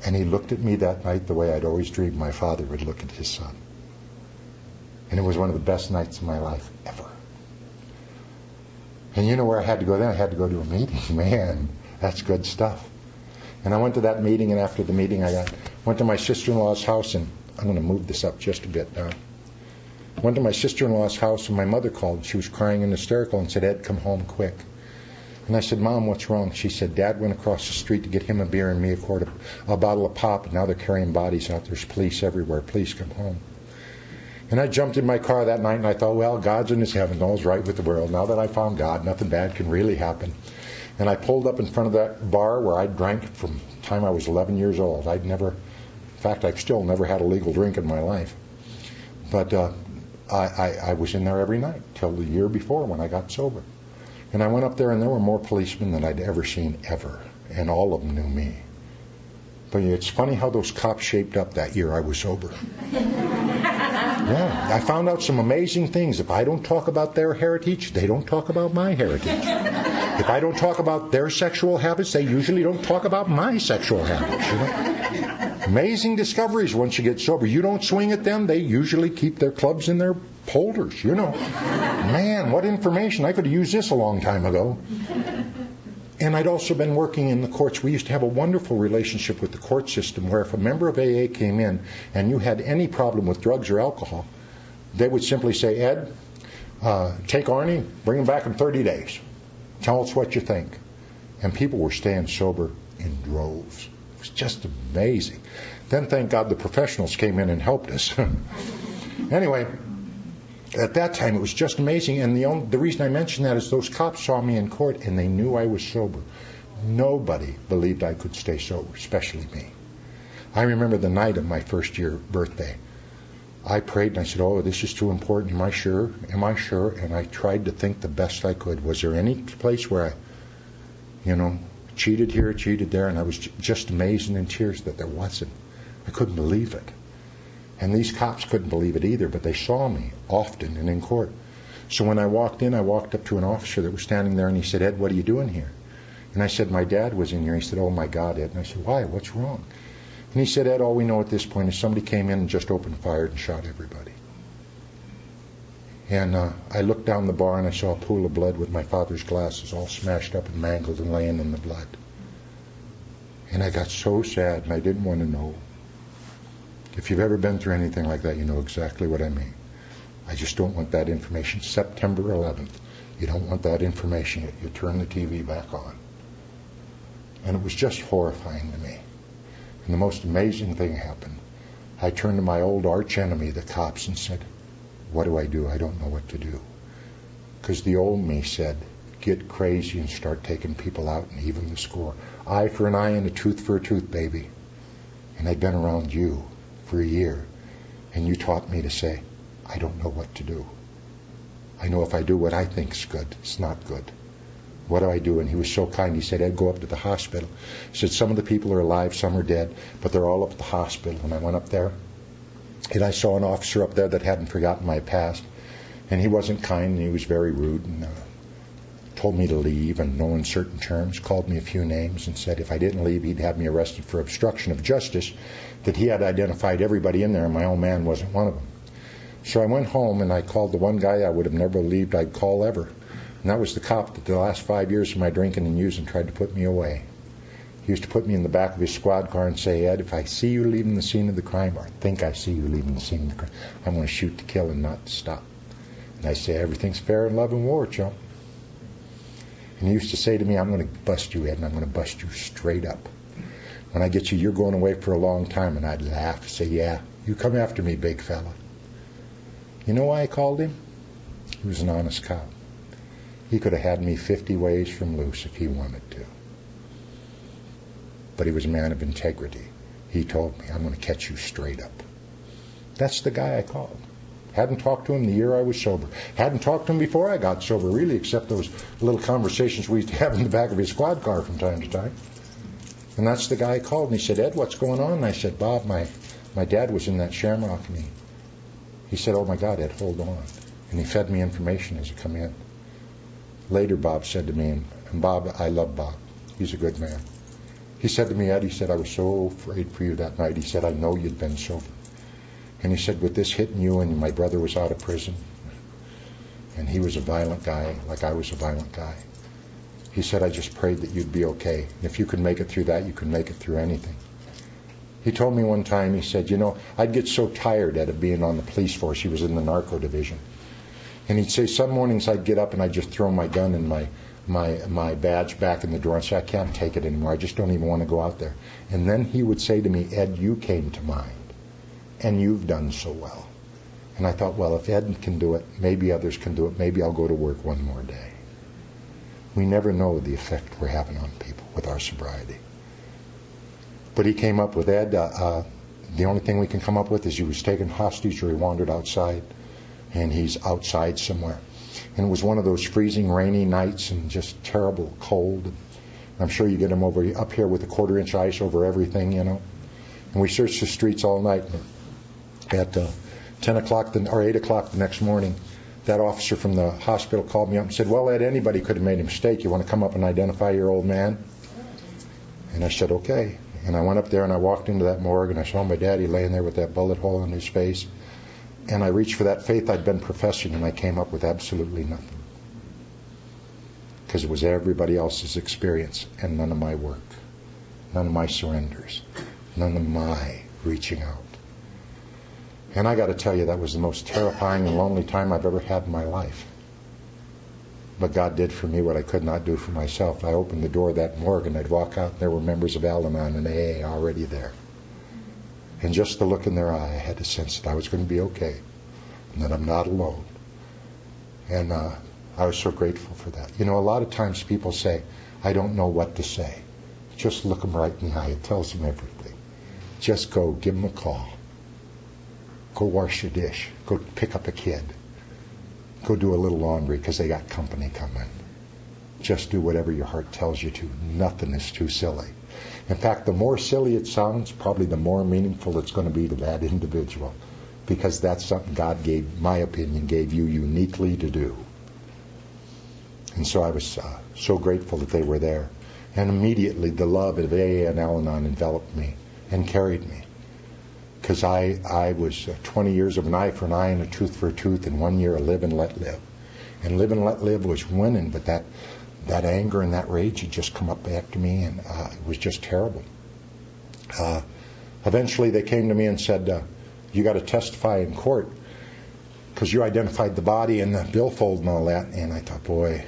And he looked at me that night the way I'd always dreamed my father would look at his son. And it was one of the best nights of my life ever. And you know where I had to go then? I had to go to a meeting. Man, that's good stuff. And I went to that meeting, and after the meeting went to my sister-in-law's house, and I'm going to move this up just a bit now. Went to my sister-in-law's house, and my mother called. She was crying and hysterical and said, Ed, come home quick. And I said, Mom, what's wrong? She said, Dad went across the street to get him a beer and me a bottle of pop, and now they're carrying bodies out. There's police everywhere. Please come home. And I jumped in my car that night, and I thought, well, God's in his heaven. All's right with the world. Now that I found God, nothing bad can really happen. And I pulled up in front of that bar where I drank from the time I was 11 years old. In fact, I've still never had a legal drink in my life. But I was in there every night till the year before when I got sober. And I went up there, and there were more policemen than I'd ever seen, ever. And all of them knew me. But it's funny how those cops shaped up that year I was sober. Yeah, I found out some amazing things. If I don't talk about their heritage, they don't talk about my heritage. If I don't talk about their sexual habits, they usually don't talk about my sexual habits. You know? Amazing discoveries once you get sober. You don't swing at them, they usually keep their clubs in their holders. You know, man, what information! I could have used this a long time ago. And I'd also been working in the courts. We used to have a wonderful relationship with the court system where if a member of AA came in and you had any problem with drugs or alcohol, they would simply say, Ed, take Arnie, bring him back in 30 days. Tell us what you think. And people were staying sober in droves. It was just amazing. Then, thank God, the professionals came in and helped us. Anyway, at that time, it was just amazing. And the reason I mention that is those cops saw me in court, and they knew I was sober. Nobody believed I could stay sober, especially me. I remember the night of my first year birthday. I prayed, and I said, oh, this is too important. Am I sure? Am I sure? And I tried to think the best I could. Was there any place where I, cheated here, cheated there? And I was just amazed and in tears that there wasn't. I couldn't believe it. And these cops couldn't believe it either, but they saw me often and in court. So when I walked in, I walked up to an officer that was standing there, and he said, Ed, what are you doing here? And I said, my dad was in here. He said, oh, my God, Ed. And I said, why? What's wrong? And he said, Ed, all we know at this point is somebody came in and just opened fire and shot everybody. And I looked down the bar, and I saw a pool of blood with my father's glasses all smashed up and mangled and laying in the blood. And I got so sad, and I didn't want to know. If you've ever been through anything like that, you know exactly what I mean. I just don't want that information. September 11th, you don't want that information. You turn the TV back on. And it was just horrifying to me. And the most amazing thing happened. I turned to my old arch enemy, the cops, and said, what do? I don't know what to do. Because the old me said, get crazy and start taking people out and even the score. Eye for an eye and a tooth for a tooth, baby. And I'd been around you for a year, and you taught me to say, I don't know what to do. I know if I do what I think's good, it's not good. What do I do? And he was so kind. He said, Ed, go up to the hospital. He said, some of the people are alive, some are dead, but they're all up at the hospital. And I went up there, and I saw an officer up there that hadn't forgotten my past, and he wasn't kind, and he was very rude, and told me to leave in no uncertain terms, called me a few names, and said if I didn't leave, he'd have me arrested for obstruction of justice, that he had identified everybody in there, and my own man wasn't one of them. So I went home, and I called the one guy I would have never believed I'd call ever. And that was the cop that the last 5 years of my drinking and using tried to put me away. He used to put me in the back of his squad car and say, Ed, if I see you leaving the scene of the crime, or I think I see you leaving the scene of the crime, I'm going to shoot to kill and not to stop. And I say, everything's fair in love and war, chump. And he used to say to me, I'm going to bust you, Ed, and I'm going to bust you straight up. When I get you, you're going away for a long time. And I'd laugh, say, yeah, you come after me, big fella. You know why I called him? He was an honest cop. He could have had me 50 ways from loose if he wanted to. But he was a man of integrity. He told me, I'm going to catch you straight up. That's the guy I called. Hadn't talked to him the year I was sober. Hadn't talked to him before I got sober, really, except those little conversations we used to have in the back of his squad car from time to time. And that's the guy I called, and he said, Ed, what's going on? And I said, Bob, my dad was in that Shamrock, and he said, oh, my God, Ed, hold on. And he fed me information as he come in. Later, Bob said to me, and Bob, I love Bob. He's a good man. He said to me, Ed, he said, I was so afraid for you that night. He said, I know you'd been sober. And he said, with this hitting you, and my brother was out of prison, and he was a violent guy, like I was a violent guy. He said, I just prayed that you'd be okay. And if you could make it through that, you could make it through anything. He told me one time, he said, I'd get so tired of being on the police force. He was in the narco division. And he'd say, some mornings I'd get up and I'd just throw my gun in my my badge back in the drawer and say, I can't take it anymore. I just don't even want to go out there. And then he would say to me, Ed, you came to mind, and you've done so well. And I thought, well, if Ed can do it, maybe others can do it. Maybe I'll go to work one more day. We never know the effect we're having on people with our sobriety. But he came up with, Ed, the only thing we can come up with is he was taken hostage or he wandered outside, and he's outside somewhere. And it was one of those freezing rainy nights and just terrible cold. I'm sure you get him up here with a 1/4-inch ice over everything, you know. And we searched the streets all night. At 10 o'clock or 8 o'clock the next morning, that officer from the hospital called me up and said, well, Ed, anybody could have made a mistake. You want to come up and identify your old man? And I said, okay. And I went up there and I walked into that morgue and I saw my daddy laying there with that bullet hole in his face. And I reached for that faith I'd been professing, and I came up with absolutely nothing. Because it was everybody else's experience and none of my work, none of my surrenders, none of my reaching out. And I got to tell you, that was the most terrifying and lonely time I've ever had in my life. But God did for me what I could not do for myself. I opened the door of that morgue and I'd walk out and there were members of Al-Anon and AA already there. And just the look in their eye, I had a sense that I was going to be okay and that I'm not alone. And I was so grateful for that. You know, a lot of times people say, I don't know what to say. Just look them right in the eye. It tells them everything. Just go, give them a call. Go wash your dish. Go pick up a kid. Go do a little laundry because they got company coming. Just do whatever your heart tells you to. Nothing is too silly. In fact, the more silly it sounds, probably the more meaningful it's going to be to that individual, because that's something God gave, my opinion, gave you uniquely to do. And so I was so grateful that they were there. And immediately the love of AA and Al-Anon enveloped me and carried me. Because I was 20 years of an eye for an eye and a tooth for a tooth, and 1 year of live and let live. And live and let live was winning, but that anger and that rage had just come up back to me, and it was just terrible. Eventually they came to me and said, you got to testify in court because you identified the body and the billfold and all that. And I thought, boy.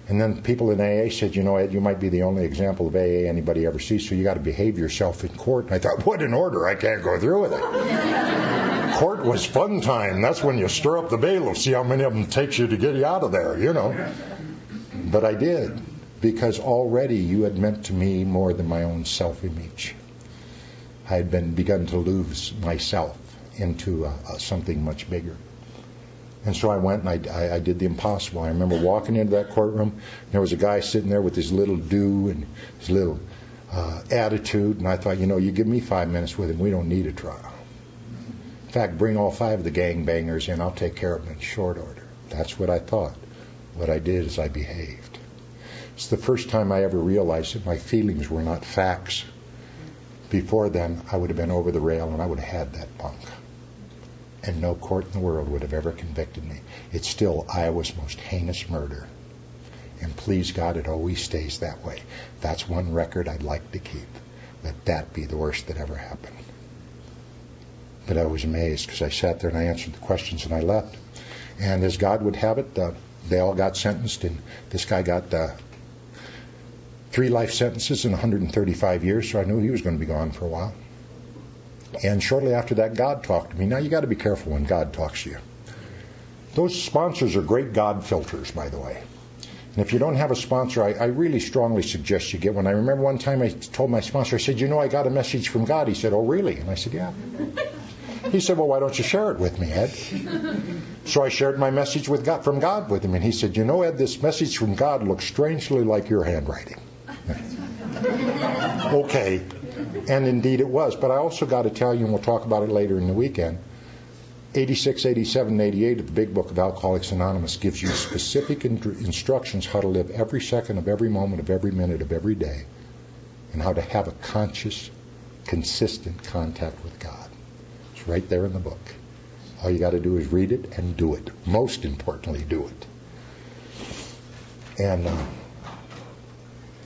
And then people in AA said, you know, Ed, you might be the only example of AA anybody ever sees, so you got to behave yourself in court. And I thought, what an order. I can't go through with it. Court was fun time. That's when you stir up the bailiff, see how many of them it takes you to get you out of there, you know. But I did, because already you had meant to me more than my own self-image. I had begun to lose myself into something much bigger. And so I went and I did the impossible. I remember walking into that courtroom, and there was a guy sitting there with his little do and his little attitude, and I thought, you know, you give me 5 minutes with him, we don't need a trial. In fact, bring all 5 of the gangbangers in, I'll take care of them in short order. That's what I thought. What I did is I behaved. It's the first time I ever realized that my feelings were not facts. Before then, I would have been over the rail and I would have had that bunk. And no court in the world would have ever convicted me. It's still Iowa's most heinous murder. And please God, it always stays that way. That's one record I'd like to keep. Let that be the worst that ever happened. But I was amazed because I sat there and I answered the questions and I left. And as God would have it, they all got sentenced, and this guy got 3 life sentences in 135 years, so I knew he was going to be gone for a while. And shortly after that, God talked to me. Now, you got to be careful when God talks to you. Those sponsors are great God filters, by the way. And if you don't have a sponsor, I really strongly suggest you get one. I remember one time I told my sponsor, I said, you know, I got a message from God. He said, oh, really? And I said, yeah. He said, well, why don't you share it with me, Ed? So I shared my message from God with him. And he said, you know, Ed, this message from God looks strangely like your handwriting. Okay. And indeed it was. But I also got to tell you, and we'll talk about it later in the weekend, 86, 87, and 88 of the Big Book of Alcoholics Anonymous gives you specific instructions how to live every second of every moment of every minute of every day, and how to have a conscious, consistent contact with God. It's right there in the book. All you got to do is read it and do it. Most importantly, do it. And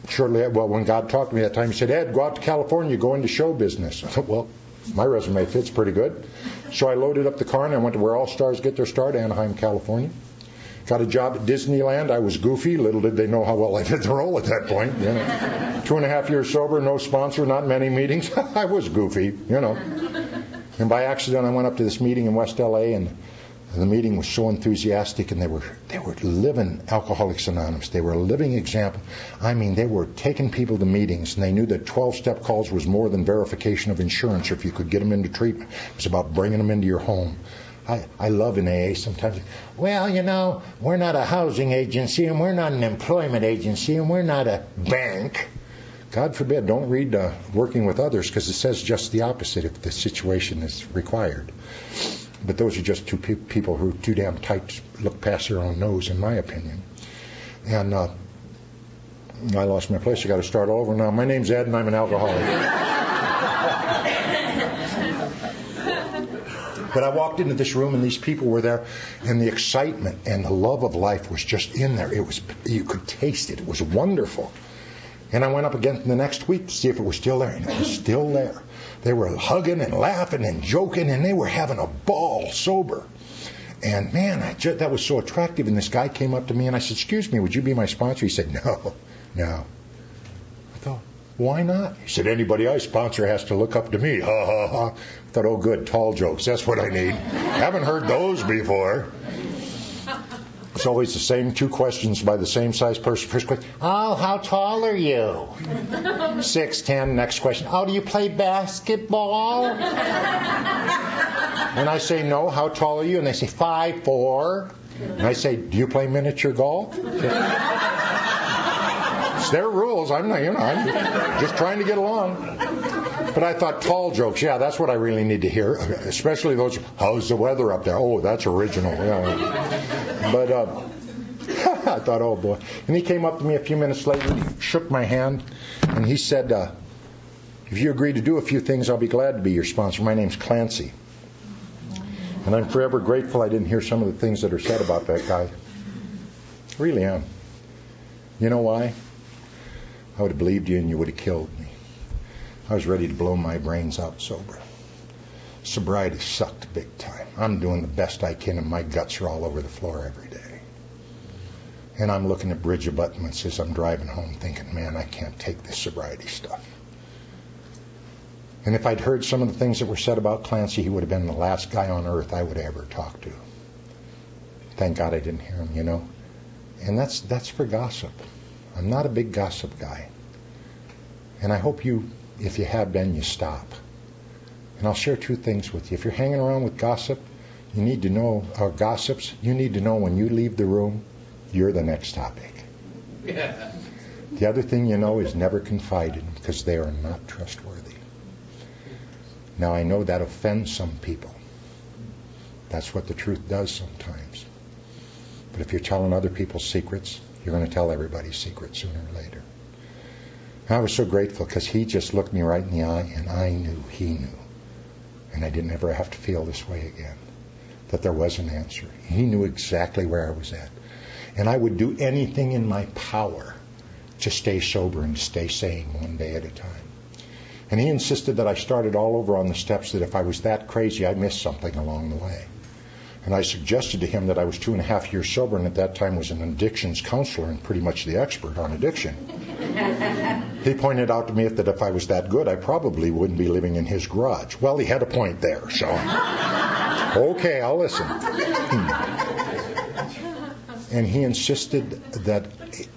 shortly, when God talked to me that time, he said, Ed, go out to California, go into show business. I thought, well, my resume fits pretty good. So I loaded up the car and I went to where all stars get their start, Anaheim, California. Got a job at Disneyland. I was goofy. Little did they know how well I did the role at that point. 2.5 years sober, no sponsor, not many meetings. I was goofy, And by accident, I went up to this meeting in West LA, and the meeting was so enthusiastic, and they were living Alcoholics Anonymous. They were a living example. I mean, they were taking people to meetings, and they knew that 12-step calls was more than verification of insurance. If you could get them into treatment, it was about bringing them into your home. I love in AA sometimes. Well, we're not a housing agency, and we're not an employment agency, and we're not a bank. God forbid, don't read Working with Others, because it says just the opposite if the situation is required. But those are just two people who are too damn tight to look past their own nose, in my opinion. And I lost my place. I got to start all over now. My name's Ed, and I'm an alcoholic. But I walked into this room, and these people were there, and the excitement and the love of life was just in there. You could taste it. It was wonderful. And I went up again the next week to see if it was still there, and it was still there. They were hugging and laughing and joking, and they were having a ball sober. And man, that was so attractive. And this guy came up to me, and I said, "Excuse me, would you be my sponsor?" He said, "No." I thought, "Why not?" He said, "Anybody I sponsor has to look up to me." Ha ha ha. I thought, "Oh good, tall jokes. That's what I need." Haven't heard those before. It's always the same two questions by the same size person. First question, "Oh, how tall are you?" 6'10". Next question, "Oh, do you play basketball?" And I say, "No, how tall are you?" And they say, 5'4". And I say, "Do you play miniature golf?" It's their rules. I'm not, I'm just trying to get along. But I thought tall jokes, yeah, that's what I really need to hear. Especially those, "How's the weather up there?" Oh, that's original. Yeah. But I thought, oh boy. And he came up to me a few minutes later, he shook my hand, and he said, "If you agree to do a few things, I'll be glad to be your sponsor. My name's Clancy." And I'm forever grateful I didn't hear some of the things that are said about that guy. I really am. You know why? I would have believed you and you would have killed me. I was ready to blow my brains out sober. Sobriety sucked big time. I'm doing the best I can, and my guts are all over the floor every day. And I'm looking at bridge abutments as I'm driving home thinking, man, I can't take this sobriety stuff. And if I'd heard some of the things that were said about Clancy, he would have been the last guy on earth I would ever talk to. Thank God I didn't hear him, And that's for gossip. I'm not a big gossip guy. And I hope if you have been, you stop. And I'll share two things with you. If you're hanging around with gossip, you need to know, or gossips, you need to know when you leave the room, you're the next topic. Yeah. The other thing is never confide in, because they are not trustworthy. Now, I know that offends some people. That's what the truth does sometimes. But if you're telling other people's secrets, you're going to tell everybody's secrets sooner or later. And I was so grateful because he just looked me right in the eye, and I knew he knew. And I didn't ever have to feel this way again, that there was an answer. He knew exactly where I was at. And I would do anything in my power to stay sober and stay sane one day at a time. And he insisted that I started all over on the steps, that if I was that crazy, I missed something along the way. And I suggested to him that I was 2.5 years sober, and at that time was an addictions counselor and pretty much the expert on addiction. He pointed out to me that if I was that good, I probably wouldn't be living in his garage. Well, he had a point there, so okay, I'll listen. And he insisted that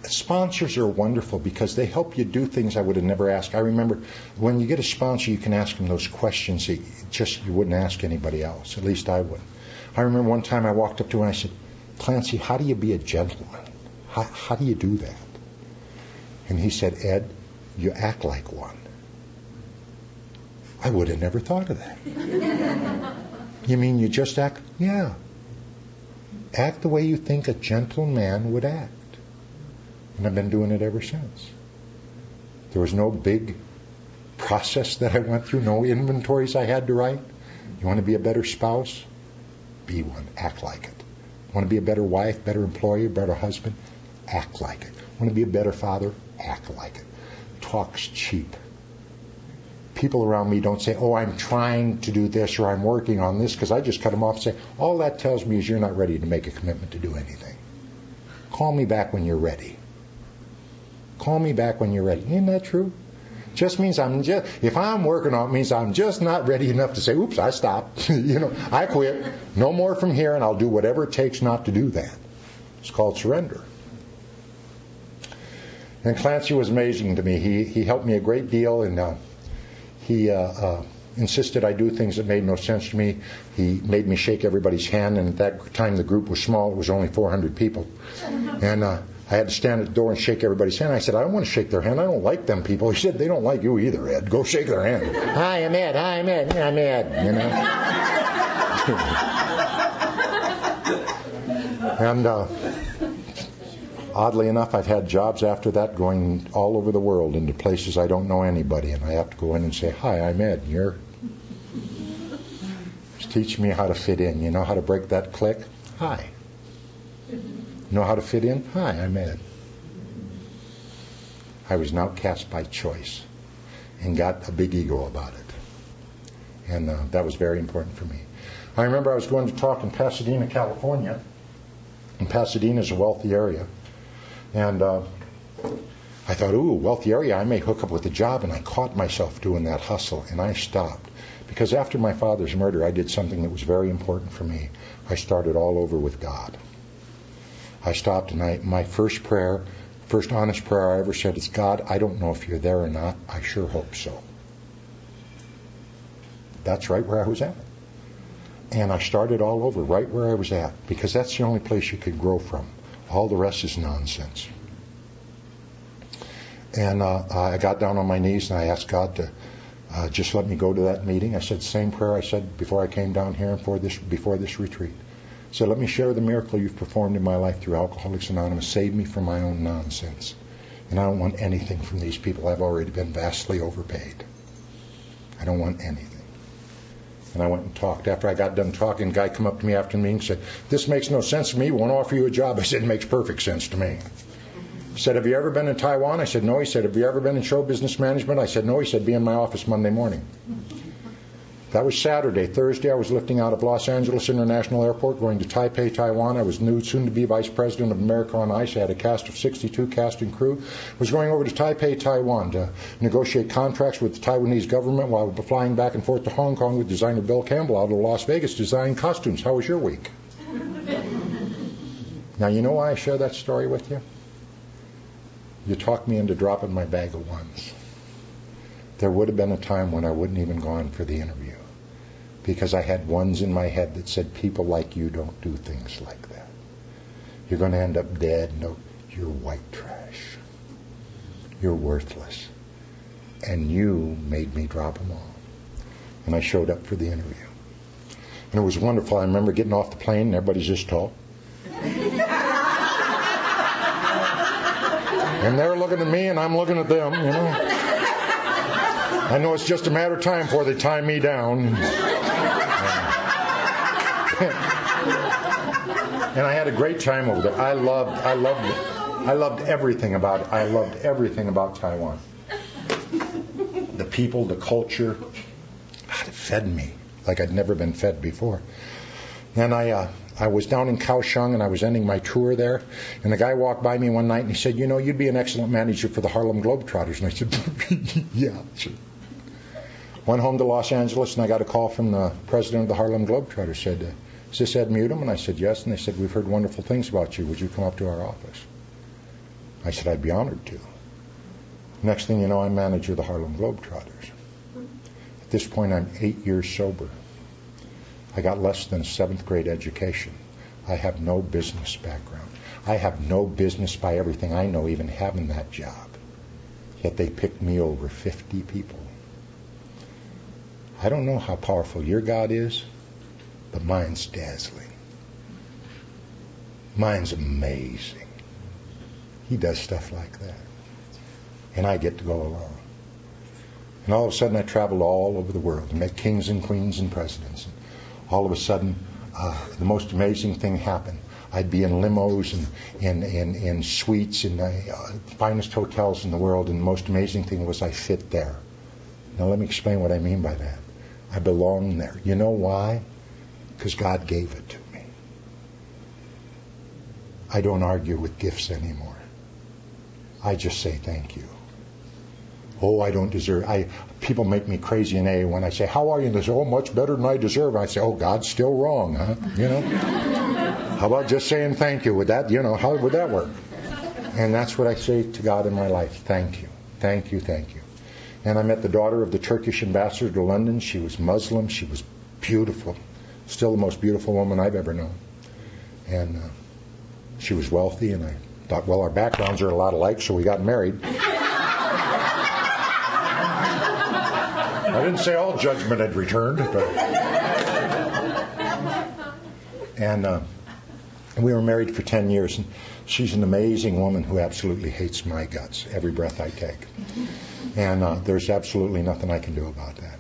sponsors are wonderful because they help you do things I would have never asked. I remember when you get a sponsor, you can ask them those questions that you wouldn't ask anybody else. At least I would. I remember one time I walked up to him and I said, "Clancy, how do you be a gentleman? How do you do that?" And he said, "Ed, you act like one." I would have never thought of that. You mean you just act? Yeah. Act the way you think a gentleman would act. And I've been doing it ever since. There was no big process that I went through, no inventories I had to write. You want to be a better spouse? Be one. Act like it. Want to be a better wife, better employer, better husband? Act like it. Want to be a better father? Act like it. Talk's cheap. People around me don't say, "Oh, I'm trying to do this," or "I'm working on this," because I just cut them off and say, all that tells me is you're not ready to make a commitment to do anything. Call me back when you're ready. Call me back when you're ready. Isn't that true? Just means if I'm working on it, means I'm just not ready enough to say, oops, I stopped. I quit. No more from here, and I'll do whatever it takes not to do that. It's called surrender. And Clancy was amazing to me. He helped me a great deal, and he insisted I do things that made no sense to me. He made me shake everybody's hand, and at that time the group was small. It was only 400 people. And I had to stand at the door and shake everybody's hand. I said, I don't want to shake their hand. I don't like them people. He said, they don't like you either, Ed. Go shake their hand. Hi, I'm Ed. Hi, I'm Ed. I'm Ed. And oddly enough, I've had jobs after that going all over the world into places I don't know anybody. And I have to go in and say, hi, I'm Ed. You're just teaching me how to fit in. You know how to break that click? Hi. Know how to fit in? Hi, I'm Ed. I was an outcast by choice and got a big ego about it. And that was very important for me. I remember I was going to talk in Pasadena, California. And Pasadena is a wealthy area. And I thought, ooh, wealthy area, I may hook up with a job. And I caught myself doing that hustle, and I stopped. Because after my father's murder, I did something that was very important for me. I started all over with God. I stopped, and my first honest prayer I ever said is, God, I don't know if you're there or not. I sure hope so. That's right where I was at. And I started all over right where I was at, because that's the only place you could grow from. All the rest is nonsense. And I got down on my knees, and I asked God to just let me go to that meeting. I said the same prayer I said before I came down here and before this retreat. So let me share the miracle you've performed in my life through Alcoholics Anonymous. Save me from my own nonsense. And I don't want anything from these people. I've already been vastly overpaid. I don't want anything. And I went and talked. After I got done talking, a guy come up to me after the meeting and said, this makes no sense to me. We want to offer you a job. I said, it makes perfect sense to me. He said, have you ever been in Taiwan? I said, no. He said, have you ever been in show business management? I said, no. He said, be in my office Monday morning. That was Saturday. Thursday, I was lifting out of Los Angeles International Airport, going to Taipei, Taiwan. I was soon to be Vice President of America on Ice. I had a cast of 62 cast and crew. I was going over to Taipei, Taiwan to negotiate contracts with the Taiwanese government while flying back and forth to Hong Kong with designer Bill Campbell out of Las Vegas designing costumes. How was your week? Now, you know why I share that story with you? You talked me into dropping my bag of ones. There would have been a time when I wouldn't even gone for the interview, because I had ones in my head that said, people like you don't do things like that. You're going to end up dead. No, you're white trash. You're worthless. And you made me drop them all. And I showed up for the interview. And it was wonderful. I remember getting off the plane and everybody's this tall. And they're looking at me and I'm looking at them, you know. I know it's just a matter of time before they tie me down. And I had a great time over there. I loved everything about it. I loved everything about Taiwan. The people, the culture. God, it fed me like I'd never been fed before. And I was down in Kaohsiung, and I was ending my tour there. And the guy walked by me one night, and he said, you know, you'd be an excellent manager for the Harlem Globetrotters. And I said, yeah, sure. Went home to Los Angeles, and I got a call from the president of the Harlem Globetrotters. Said, is this Ed Mutum? And I said, yes. And they said, we've heard wonderful things about you. Would you come up to our office? I said, I'd be honored to. Next thing you know, I'm manager of the Harlem Globetrotters. At this point, I'm 8 years sober. I got less than a 7th grade education. I have no business background. I have no business by everything I know even having that job. Yet they picked me over 50 people. I don't know how powerful your God is, but mine's dazzling. Mine's amazing. He does stuff like that. And I get to go along. And all of a sudden I traveled all over the world and met kings and queens and presidents. And all of a sudden, the most amazing thing happened. I'd be in limos and in suites in the finest hotels in the world, and the most amazing thing was I fit there. Now let me explain what I mean by that. I belong there. You know why? Because God gave it to me. I don't argue with gifts anymore. I just say thank you. Oh, I don't deserve. People make me crazy in AA when I say, how are you? And they say, oh, much better than I deserve. I say, oh, God's still wrong, huh? How about just saying thank you? Would that, how would that work? And that's what I say to God in my life. Thank you. Thank you. Thank you. And I met the daughter of the Turkish ambassador to London. She was Muslim. She was beautiful. Still the most beautiful woman I've ever known. And she was wealthy. And I thought, well, our backgrounds are a lot alike, so we got married. I didn't say all judgment had returned, but... And we were married for 10 years. And she's an amazing woman who absolutely hates my guts every breath I take. And there's absolutely nothing I can do about that.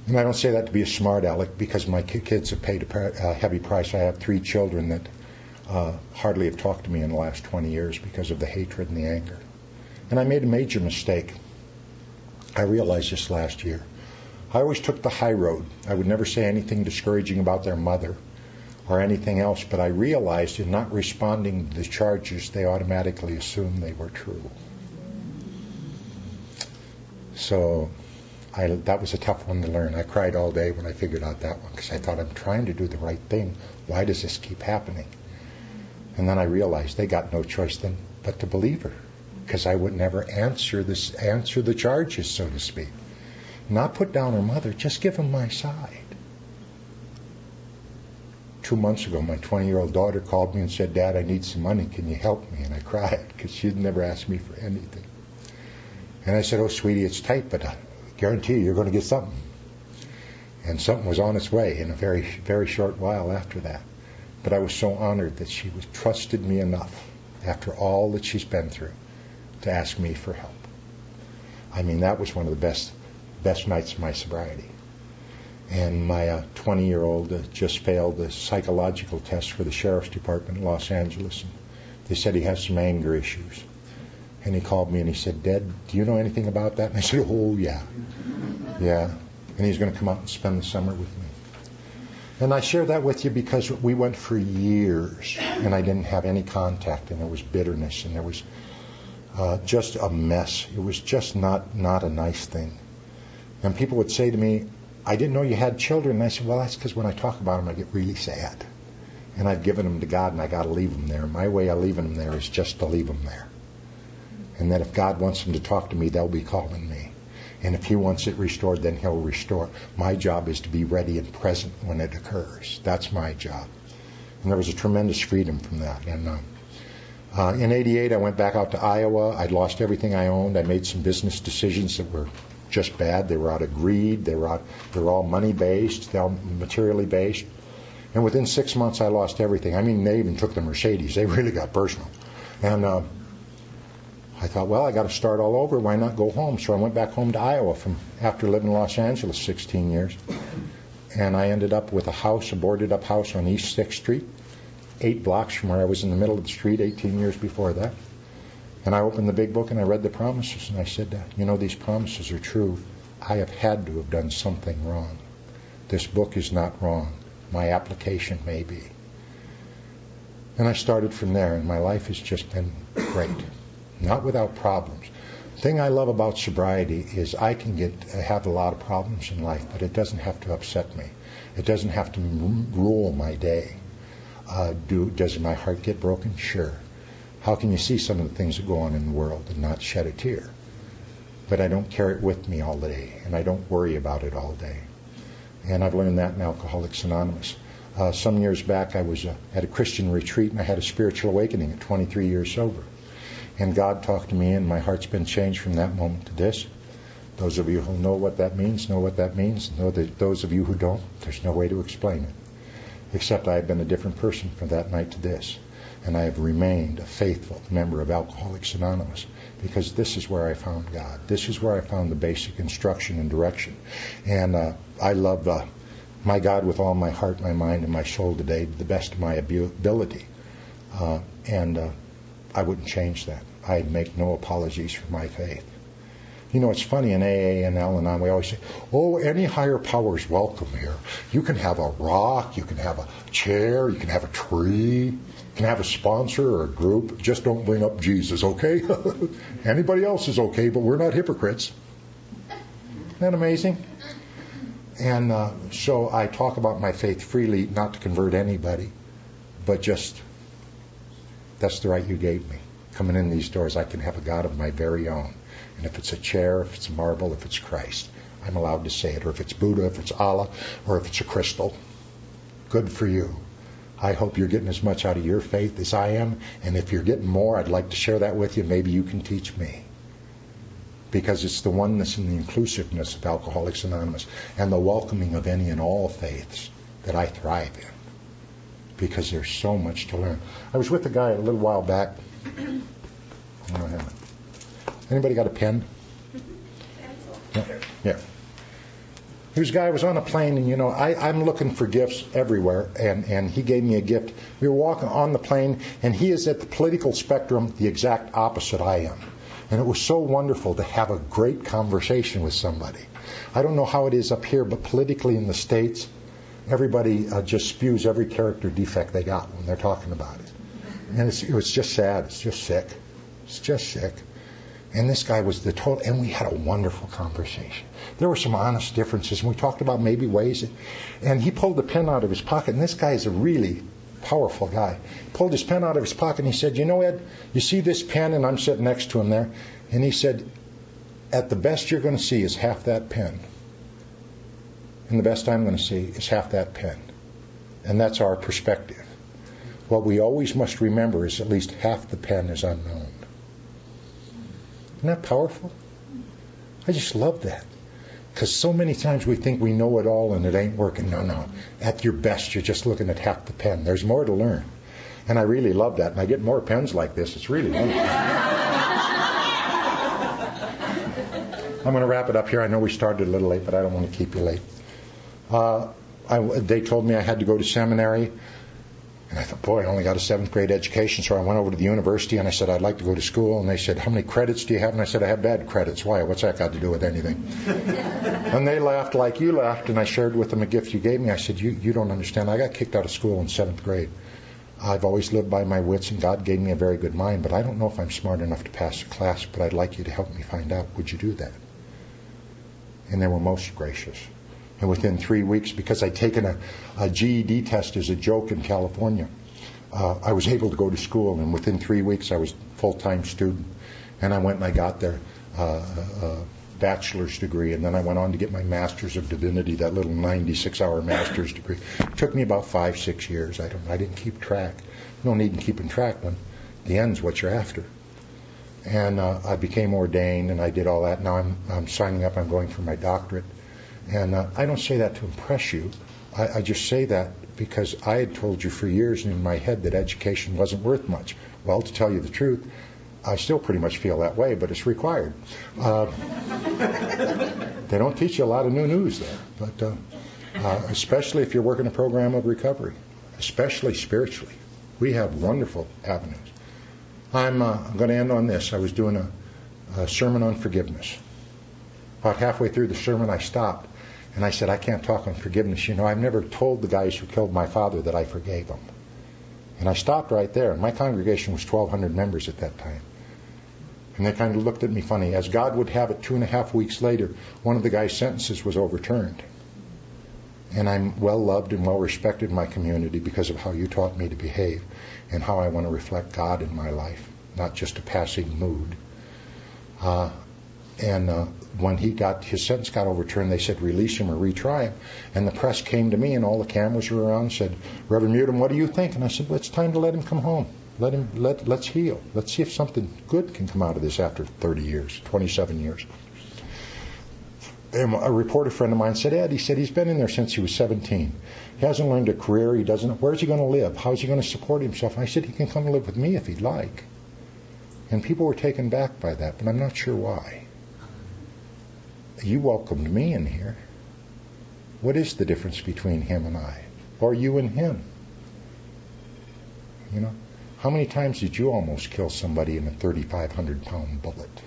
And I don't say that to be a smart aleck, because my kids have paid a heavy price. I have 3 children that hardly have talked to me in the last 20 years because of the hatred and the anger. And I made a major mistake. I realized this last year. I always took the high road. I would never say anything discouraging about their mother or anything else, but I realized in not responding to the charges, they automatically assumed they were true. So that was a tough one to learn. I cried all day when I figured out that one, because I thought, I'm trying to do the right thing. Why does this keep happening? And then I realized they got no choice then but to believe her, because I would never answer the charges, so to speak. Not put down her mother, just give them my side. 2 months ago, my 20-year-old daughter called me and said, Dad, I need some money. Can you help me? And I cried, because she'd never asked me for anything. And I said, oh, sweetie, it's tight, but I guarantee you, you're going to get something. And something was on its way in a very, very short while after that. But I was so honored that she trusted me enough, after all that she's been through, to ask me for help. I mean, that was one of the best nights of my sobriety. And my 20-year-old just failed the psychological test for the Sheriff's Department in Los Angeles. And they said he has some anger issues. And he called me and he said, Dad, do you know anything about that? And I said, oh, yeah. Yeah. And he's going to come out and spend the summer with me. And I share that with you because we went for years and I didn't have any contact, and there was bitterness, and there was just a mess. It was just not a nice thing. And people would say to me, I didn't know you had children. And I said, well, that's because when I talk about them, I get really sad. And I've given them to God, and I got to leave them there. My way of leaving them there is just to leave them there. And that if God wants them to talk to me, they'll be calling me. And if He wants it restored, then He'll restore. My job is to be ready and present when it occurs. That's my job. And there was a tremendous freedom from that. And in '88, I went back out to Iowa. I'd lost everything I owned. I made some business decisions that were just bad. They were out of greed. They were all money-based. They were all materially based. And within 6 months, I lost everything. I mean, they even took the Mercedes. They really got personal. And I thought, well, I got to start all over. Why not go home? So I went back home to Iowa after living in Los Angeles 16 years. And I ended up with a boarded-up house on East 6th Street, 8 blocks from where I was in the middle of the street 18 years before that. And I opened the big book and I read the promises. And I said, these promises are true. I have had to have done something wrong. This book is not wrong. My application may be. And I started from there, and my life has just been great. Not without problems. The thing I love about sobriety is I can have a lot of problems in life, but it doesn't have to upset me. It doesn't have to rule my day. Does my heart get broken? Sure. How can you see some of the things that go on in the world and not shed a tear? But I don't carry it with me all day, and I don't worry about it all day. And I've learned that in Alcoholics Anonymous. Some years back, I was at a Christian retreat, and I had a spiritual awakening at 23 years sober. And God talked to me, and my heart's been changed from that moment to this. Those of you who know what that means, know what that means. Those of you who don't, there's no way to explain it. Except I have been a different person from that night to this. And I have remained a faithful member of Alcoholics Anonymous, because this is where I found God. This is where I found the basic instruction and direction. And I love my God with all my heart, my mind, and my soul today, to the best of my ability. And I wouldn't change that. I'd make no apologies for my faith. You know, it's funny in AA and Al-Anon, we always say, oh, any higher power is welcome here. You can have a rock, you can have a chair, you can have a tree, you can have a sponsor or a group. Just don't bring up Jesus, okay? Anybody else is okay, but we're not hypocrites. Isn't that amazing? And so I talk about my faith freely, not to convert anybody, but just, that's the right you gave me. Coming in these doors, I can have a God of my very own. And if it's a chair, if it's marble, if it's Christ, I'm allowed to say it. Or if it's Buddha, if it's Allah, or if it's a crystal. Good for you. I hope you're getting as much out of your faith as I am. And if you're getting more, I'd like to share that with you. Maybe you can teach me. Because it's the oneness and the inclusiveness of Alcoholics Anonymous and the welcoming of any and all faiths that I thrive in. Because there's so much to learn. I was with a guy a little while back. I don't have it. Anybody got a pen? Yeah. This guy was on a plane, and I'm looking for gifts everywhere, and he gave me a gift. We were walking on the plane, and he is at the political spectrum the exact opposite I am. And it was so wonderful to have a great conversation with somebody. I don't know how it is up here, but politically in the States, everybody just spews every character defect they got when they're talking about it. And it was just sad. It's just sick. It's just sick. And this guy was the total, and we had a wonderful conversation. There were some honest differences, and we talked about maybe ways. And he pulled the pen out of his pocket, and this guy is a really powerful guy. He pulled his pen out of his pocket, and he said, Ed, you see this pen? And I'm sitting next to him there. And he said, at the best you're going to see is half that pen. And the best I'm going to see is half that pen. And that's our perspective. What we always must remember is at least half the pen is unknown. Isn't that powerful? I just love that. Because so many times we think we know it all and it ain't working. No. At your best, you're just looking at half the pen. There's more to learn. And I really love that. And I get more pens like this. It's really wonderful. I'm going to wrap it up here. I know we started a little late, but I don't want to keep you late. They told me I had to go to seminary. And I thought, boy, I only got a 7th grade education, so I went over to the university and I said, I'd like to go to school. And they said, how many credits do you have? And I said, I have bad credits. Why? What's that got to do with anything? And they laughed like you laughed, and I shared with them a gift you gave me. I said, you don't understand. I got kicked out of school in 7th grade. I've always lived by my wits, and God gave me a very good mind, but I don't know if I'm smart enough to pass the class, but I'd like you to help me find out. Would you do that? And they were most gracious. And within 3 weeks, because I'd taken a GED test as a joke in California, I was able to go to school. And within 3 weeks, I was a full-time student. And I went and I got their bachelor's degree. And then I went on to get my master's of divinity, that little 96-hour master's degree. It took me about 5-6 years. I didn't keep track. No need in keeping track when the end's what you're after. And I became ordained, and I did all that. Now I'm signing up. I'm going for my doctorate. And I don't say that to impress you. I just say that because I had told you for years in my head that education wasn't worth much. Well, to tell you the truth, I still pretty much feel that way, but it's required. They don't teach you a lot of new news there, but especially if you're working a program of recovery, especially spiritually. We have wonderful avenues. I'm going to end on this. I was doing a sermon on forgiveness. About halfway through the sermon, I stopped. And I said, I can't talk on forgiveness. I've never told the guys who killed my father that I forgave them. And I stopped right there. And my congregation was 1,200 members at that time. And they kind of looked at me funny. As God would have it, 2.5 weeks later, one of the guy's sentences was overturned. And I'm well loved and well respected in my community because of how you taught me to behave and how I want to reflect God in my life, not just a passing mood. And when his sentence got overturned, they said, release him or retry him. And the press came to me, and all the cameras were around and said, Reverend Mutum, what do you think? And I said, well, it's time to let him come home. Let's heal. Let's see if something good can come out of this after 30 years, 27 years. And a reporter friend of mine said, Ed, he said, he's been in there since he was 17. He hasn't learned a career. He doesn't. Where's he going to live? How's he going to support himself? And I said, he can come live with me if he'd like. And people were taken back by that, but I'm not sure why. You welcomed me in here. What is the difference between him and I? Or you and him? How many times did you almost kill somebody in a 3,500-pound bullet?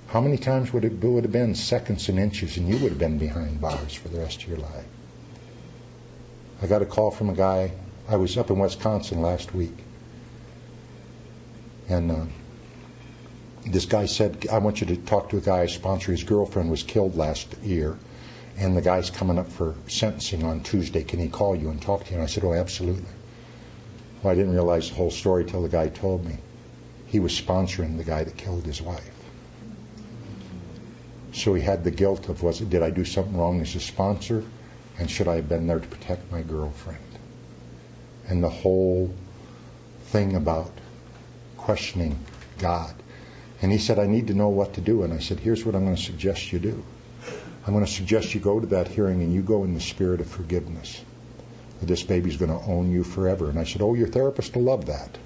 How many times would it have been seconds and inches and you would have been behind bars for the rest of your life? I got a call from a guy. I was up in Wisconsin last week. And this guy said, I want you to talk to a guy I sponsor. His girlfriend was killed last year. And the guy's coming up for sentencing on Tuesday. Can he call you and talk to you? And I said, oh, absolutely. Well, I didn't realize the whole story till the guy told me. He was sponsoring the guy that killed his wife. So he had the guilt of, did I do something wrong as a sponsor? And should I have been there to protect my girlfriend? And the whole thing about questioning God. And he said, I need to know what to do. And I said, here's what I'm going to suggest you do. I'm going to suggest you go to that hearing and you go in the spirit of forgiveness. This baby's going to own you forever. And I said, oh, your therapist will love that.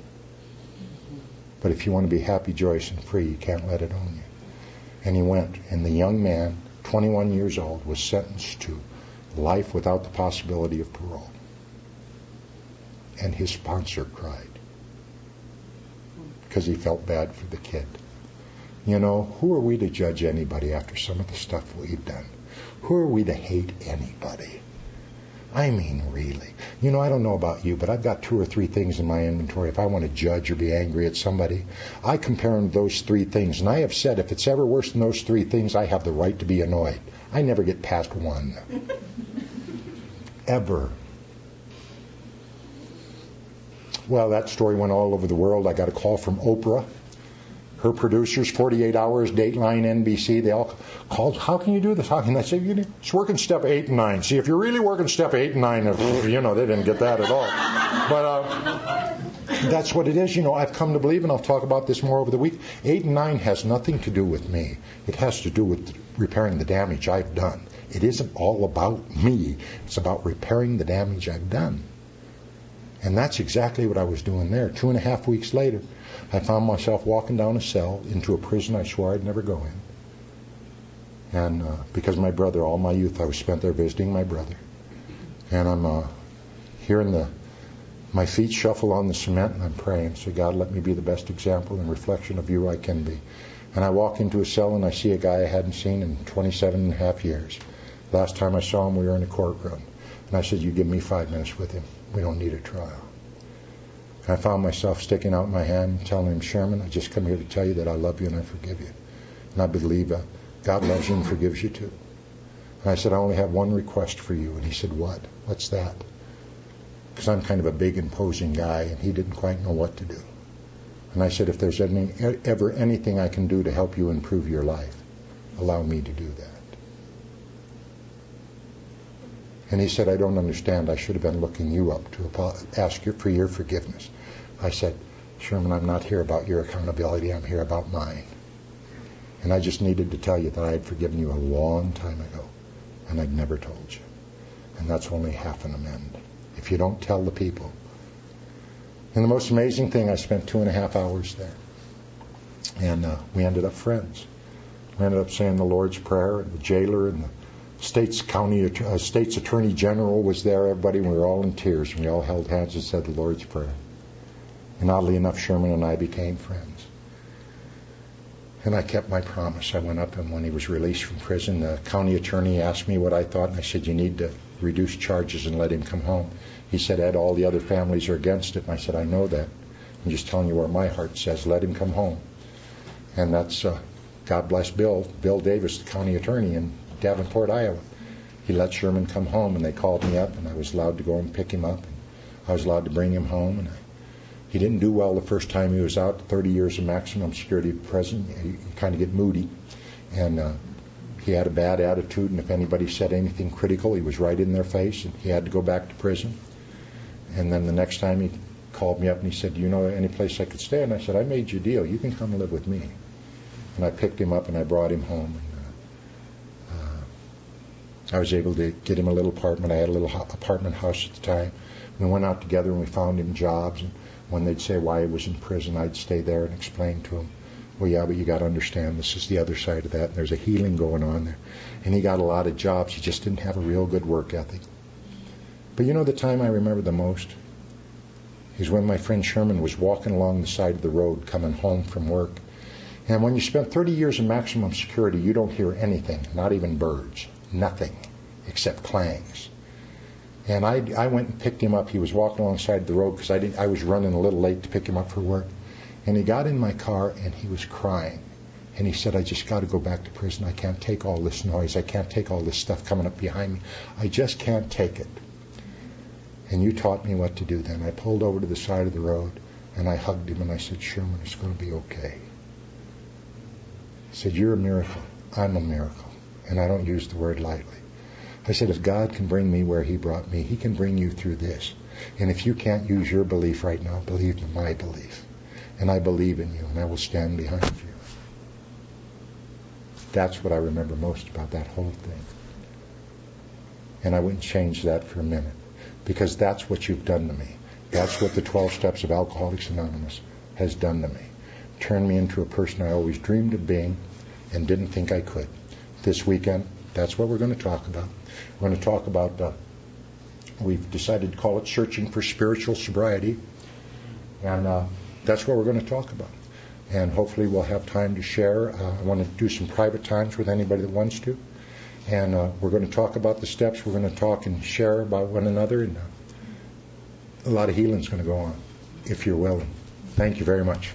But if you want to be happy, joyous, and free, you can't let it own you. And he went, and the young man, 21 years old, was sentenced to life without the possibility of parole. And his sponsor cried because he felt bad for the kid. You know, who are we to judge anybody after some of the stuff we've done? Who are we to hate anybody? I mean, really. You know, I don't know about you, but I've got 2 or 3 things in my inventory. If I want to judge or be angry at somebody, I compare them to those 3 things. And I have said, if it's ever worse than those 3 things, I have the right to be annoyed. I never get past 1. Ever. Well, that story went all over the world. I got a call from Oprah. Her producers, 48 Hours, Dateline, NBC, they all called, how can you do this? How can I say, it's working step 8 and 9. See, if you're really working step 8 and 9, they didn't get that at all. But that's what it is. I've come to believe, and I'll talk about this more over the week, 8 and 9 has nothing to do with me. It has to do with repairing the damage I've done. It isn't all about me. It's about repairing the damage I've done. And that's exactly what I was doing there. 2.5 weeks later, I found myself walking down a cell into a prison I swore I'd never go in. And because my brother, all my youth, I was spent there visiting my brother. And I'm hearing my feet shuffle on the cement, and I'm praying. So God, let me be the best example and reflection of you I can be. And I walk into a cell, and I see a guy I hadn't seen in 27.5 years. Last time I saw him, we were in a courtroom. And I said, you give me 5 minutes with him. We don't need a trial. I found myself sticking out my hand and telling him, Sherman, I just come here to tell you that I love you and I forgive you. And I believe God loves you and forgives you too. And I said, I only have one request for you. And he said, what? What's that? Because I'm kind of a big, imposing guy, and he didn't quite know what to do. And I said, if there's ever anything I can do to help you improve your life, allow me to do that. And he said, I don't understand. I should have been looking you up to ask you for your forgiveness. I said, Sherman, I'm not here about your accountability. I'm here about mine. And I just needed to tell you that I had forgiven you a long time ago, and I'd never told you. And that's only half an amend. If you don't tell the people. And the most amazing thing, I spent 2.5 hours there. And we ended up friends. We ended up saying the Lord's Prayer, and the jailer and the State's Attorney General was there, everybody, and we were all in tears, and we all held hands and said the Lord's Prayer. And oddly enough, Sherman and I became friends. And I kept my promise. I went up, and when he was released from prison, the county attorney asked me what I thought, and I said, you need to reduce charges and let him come home. He said, Ed, all the other families are against it. And I said, I know that. I'm just telling you where my heart says, let him come home. And that's, God bless Bill Davis, the county attorney in Davenport, Iowa. He let Sherman come home, and they called me up, and I was allowed to go and pick him up. And I was allowed to bring him home, and he didn't do well the first time he was out. 30 years of maximum security prison. He kind of get moody, and he had a bad attitude, and if anybody said anything critical, he was right in their face, and he had to go back to prison. And then the next time he called me up, and he said, do you know any place I could stay? And I said, I made you a deal. You can come and live with me. And I picked him up, and I brought him home. I was able to get him a little apartment. I had a little apartment house at the time. We went out together, and we found him jobs. And when they'd say why he was in prison, I'd stay there and explain to him, well, yeah, but you got to understand, this is the other side of that, and there's a healing going on there. And he got a lot of jobs. He just didn't have a real good work ethic. But you know the time I remember the most is when my friend Sherman was walking along the side of the road coming home from work. And when you spend 30 years in maximum security, you don't hear anything, not even birds, nothing except clangs. And I went and picked him up. He was walking alongside the road because I was running a little late to pick him up for work. And he got in my car and he was crying. And he said, I just got to go back to prison. I can't take all this noise. I can't take all this stuff coming up behind me. I just can't take it. And you taught me what to do then. I pulled over to the side of the road and I hugged him and I said, Sherman, it's going to be okay. He said, you're a miracle. I'm a miracle. And I don't use the word lightly. I said, if God can bring me where he brought me, he can bring you through this. And if you can't use your belief right now, believe in my belief. And I believe in you, and I will stand behind you. That's what I remember most about that whole thing. And I wouldn't change that for a minute, because that's what you've done to me. That's what the 12 Steps of Alcoholics Anonymous has done to me. Turned me into a person I always dreamed of being and didn't think I could. This weekend, that's what we're going to talk about. We're going to talk about, we've decided to call it Searching for Spiritual Sobriety. And that's what we're going to talk about. And hopefully we'll have time to share. I want to do some private times with anybody that wants to. And we're going to talk about the steps. We're going to talk and share about one another. And a lot of healing is going to go on, if you're willing. Thank you very much.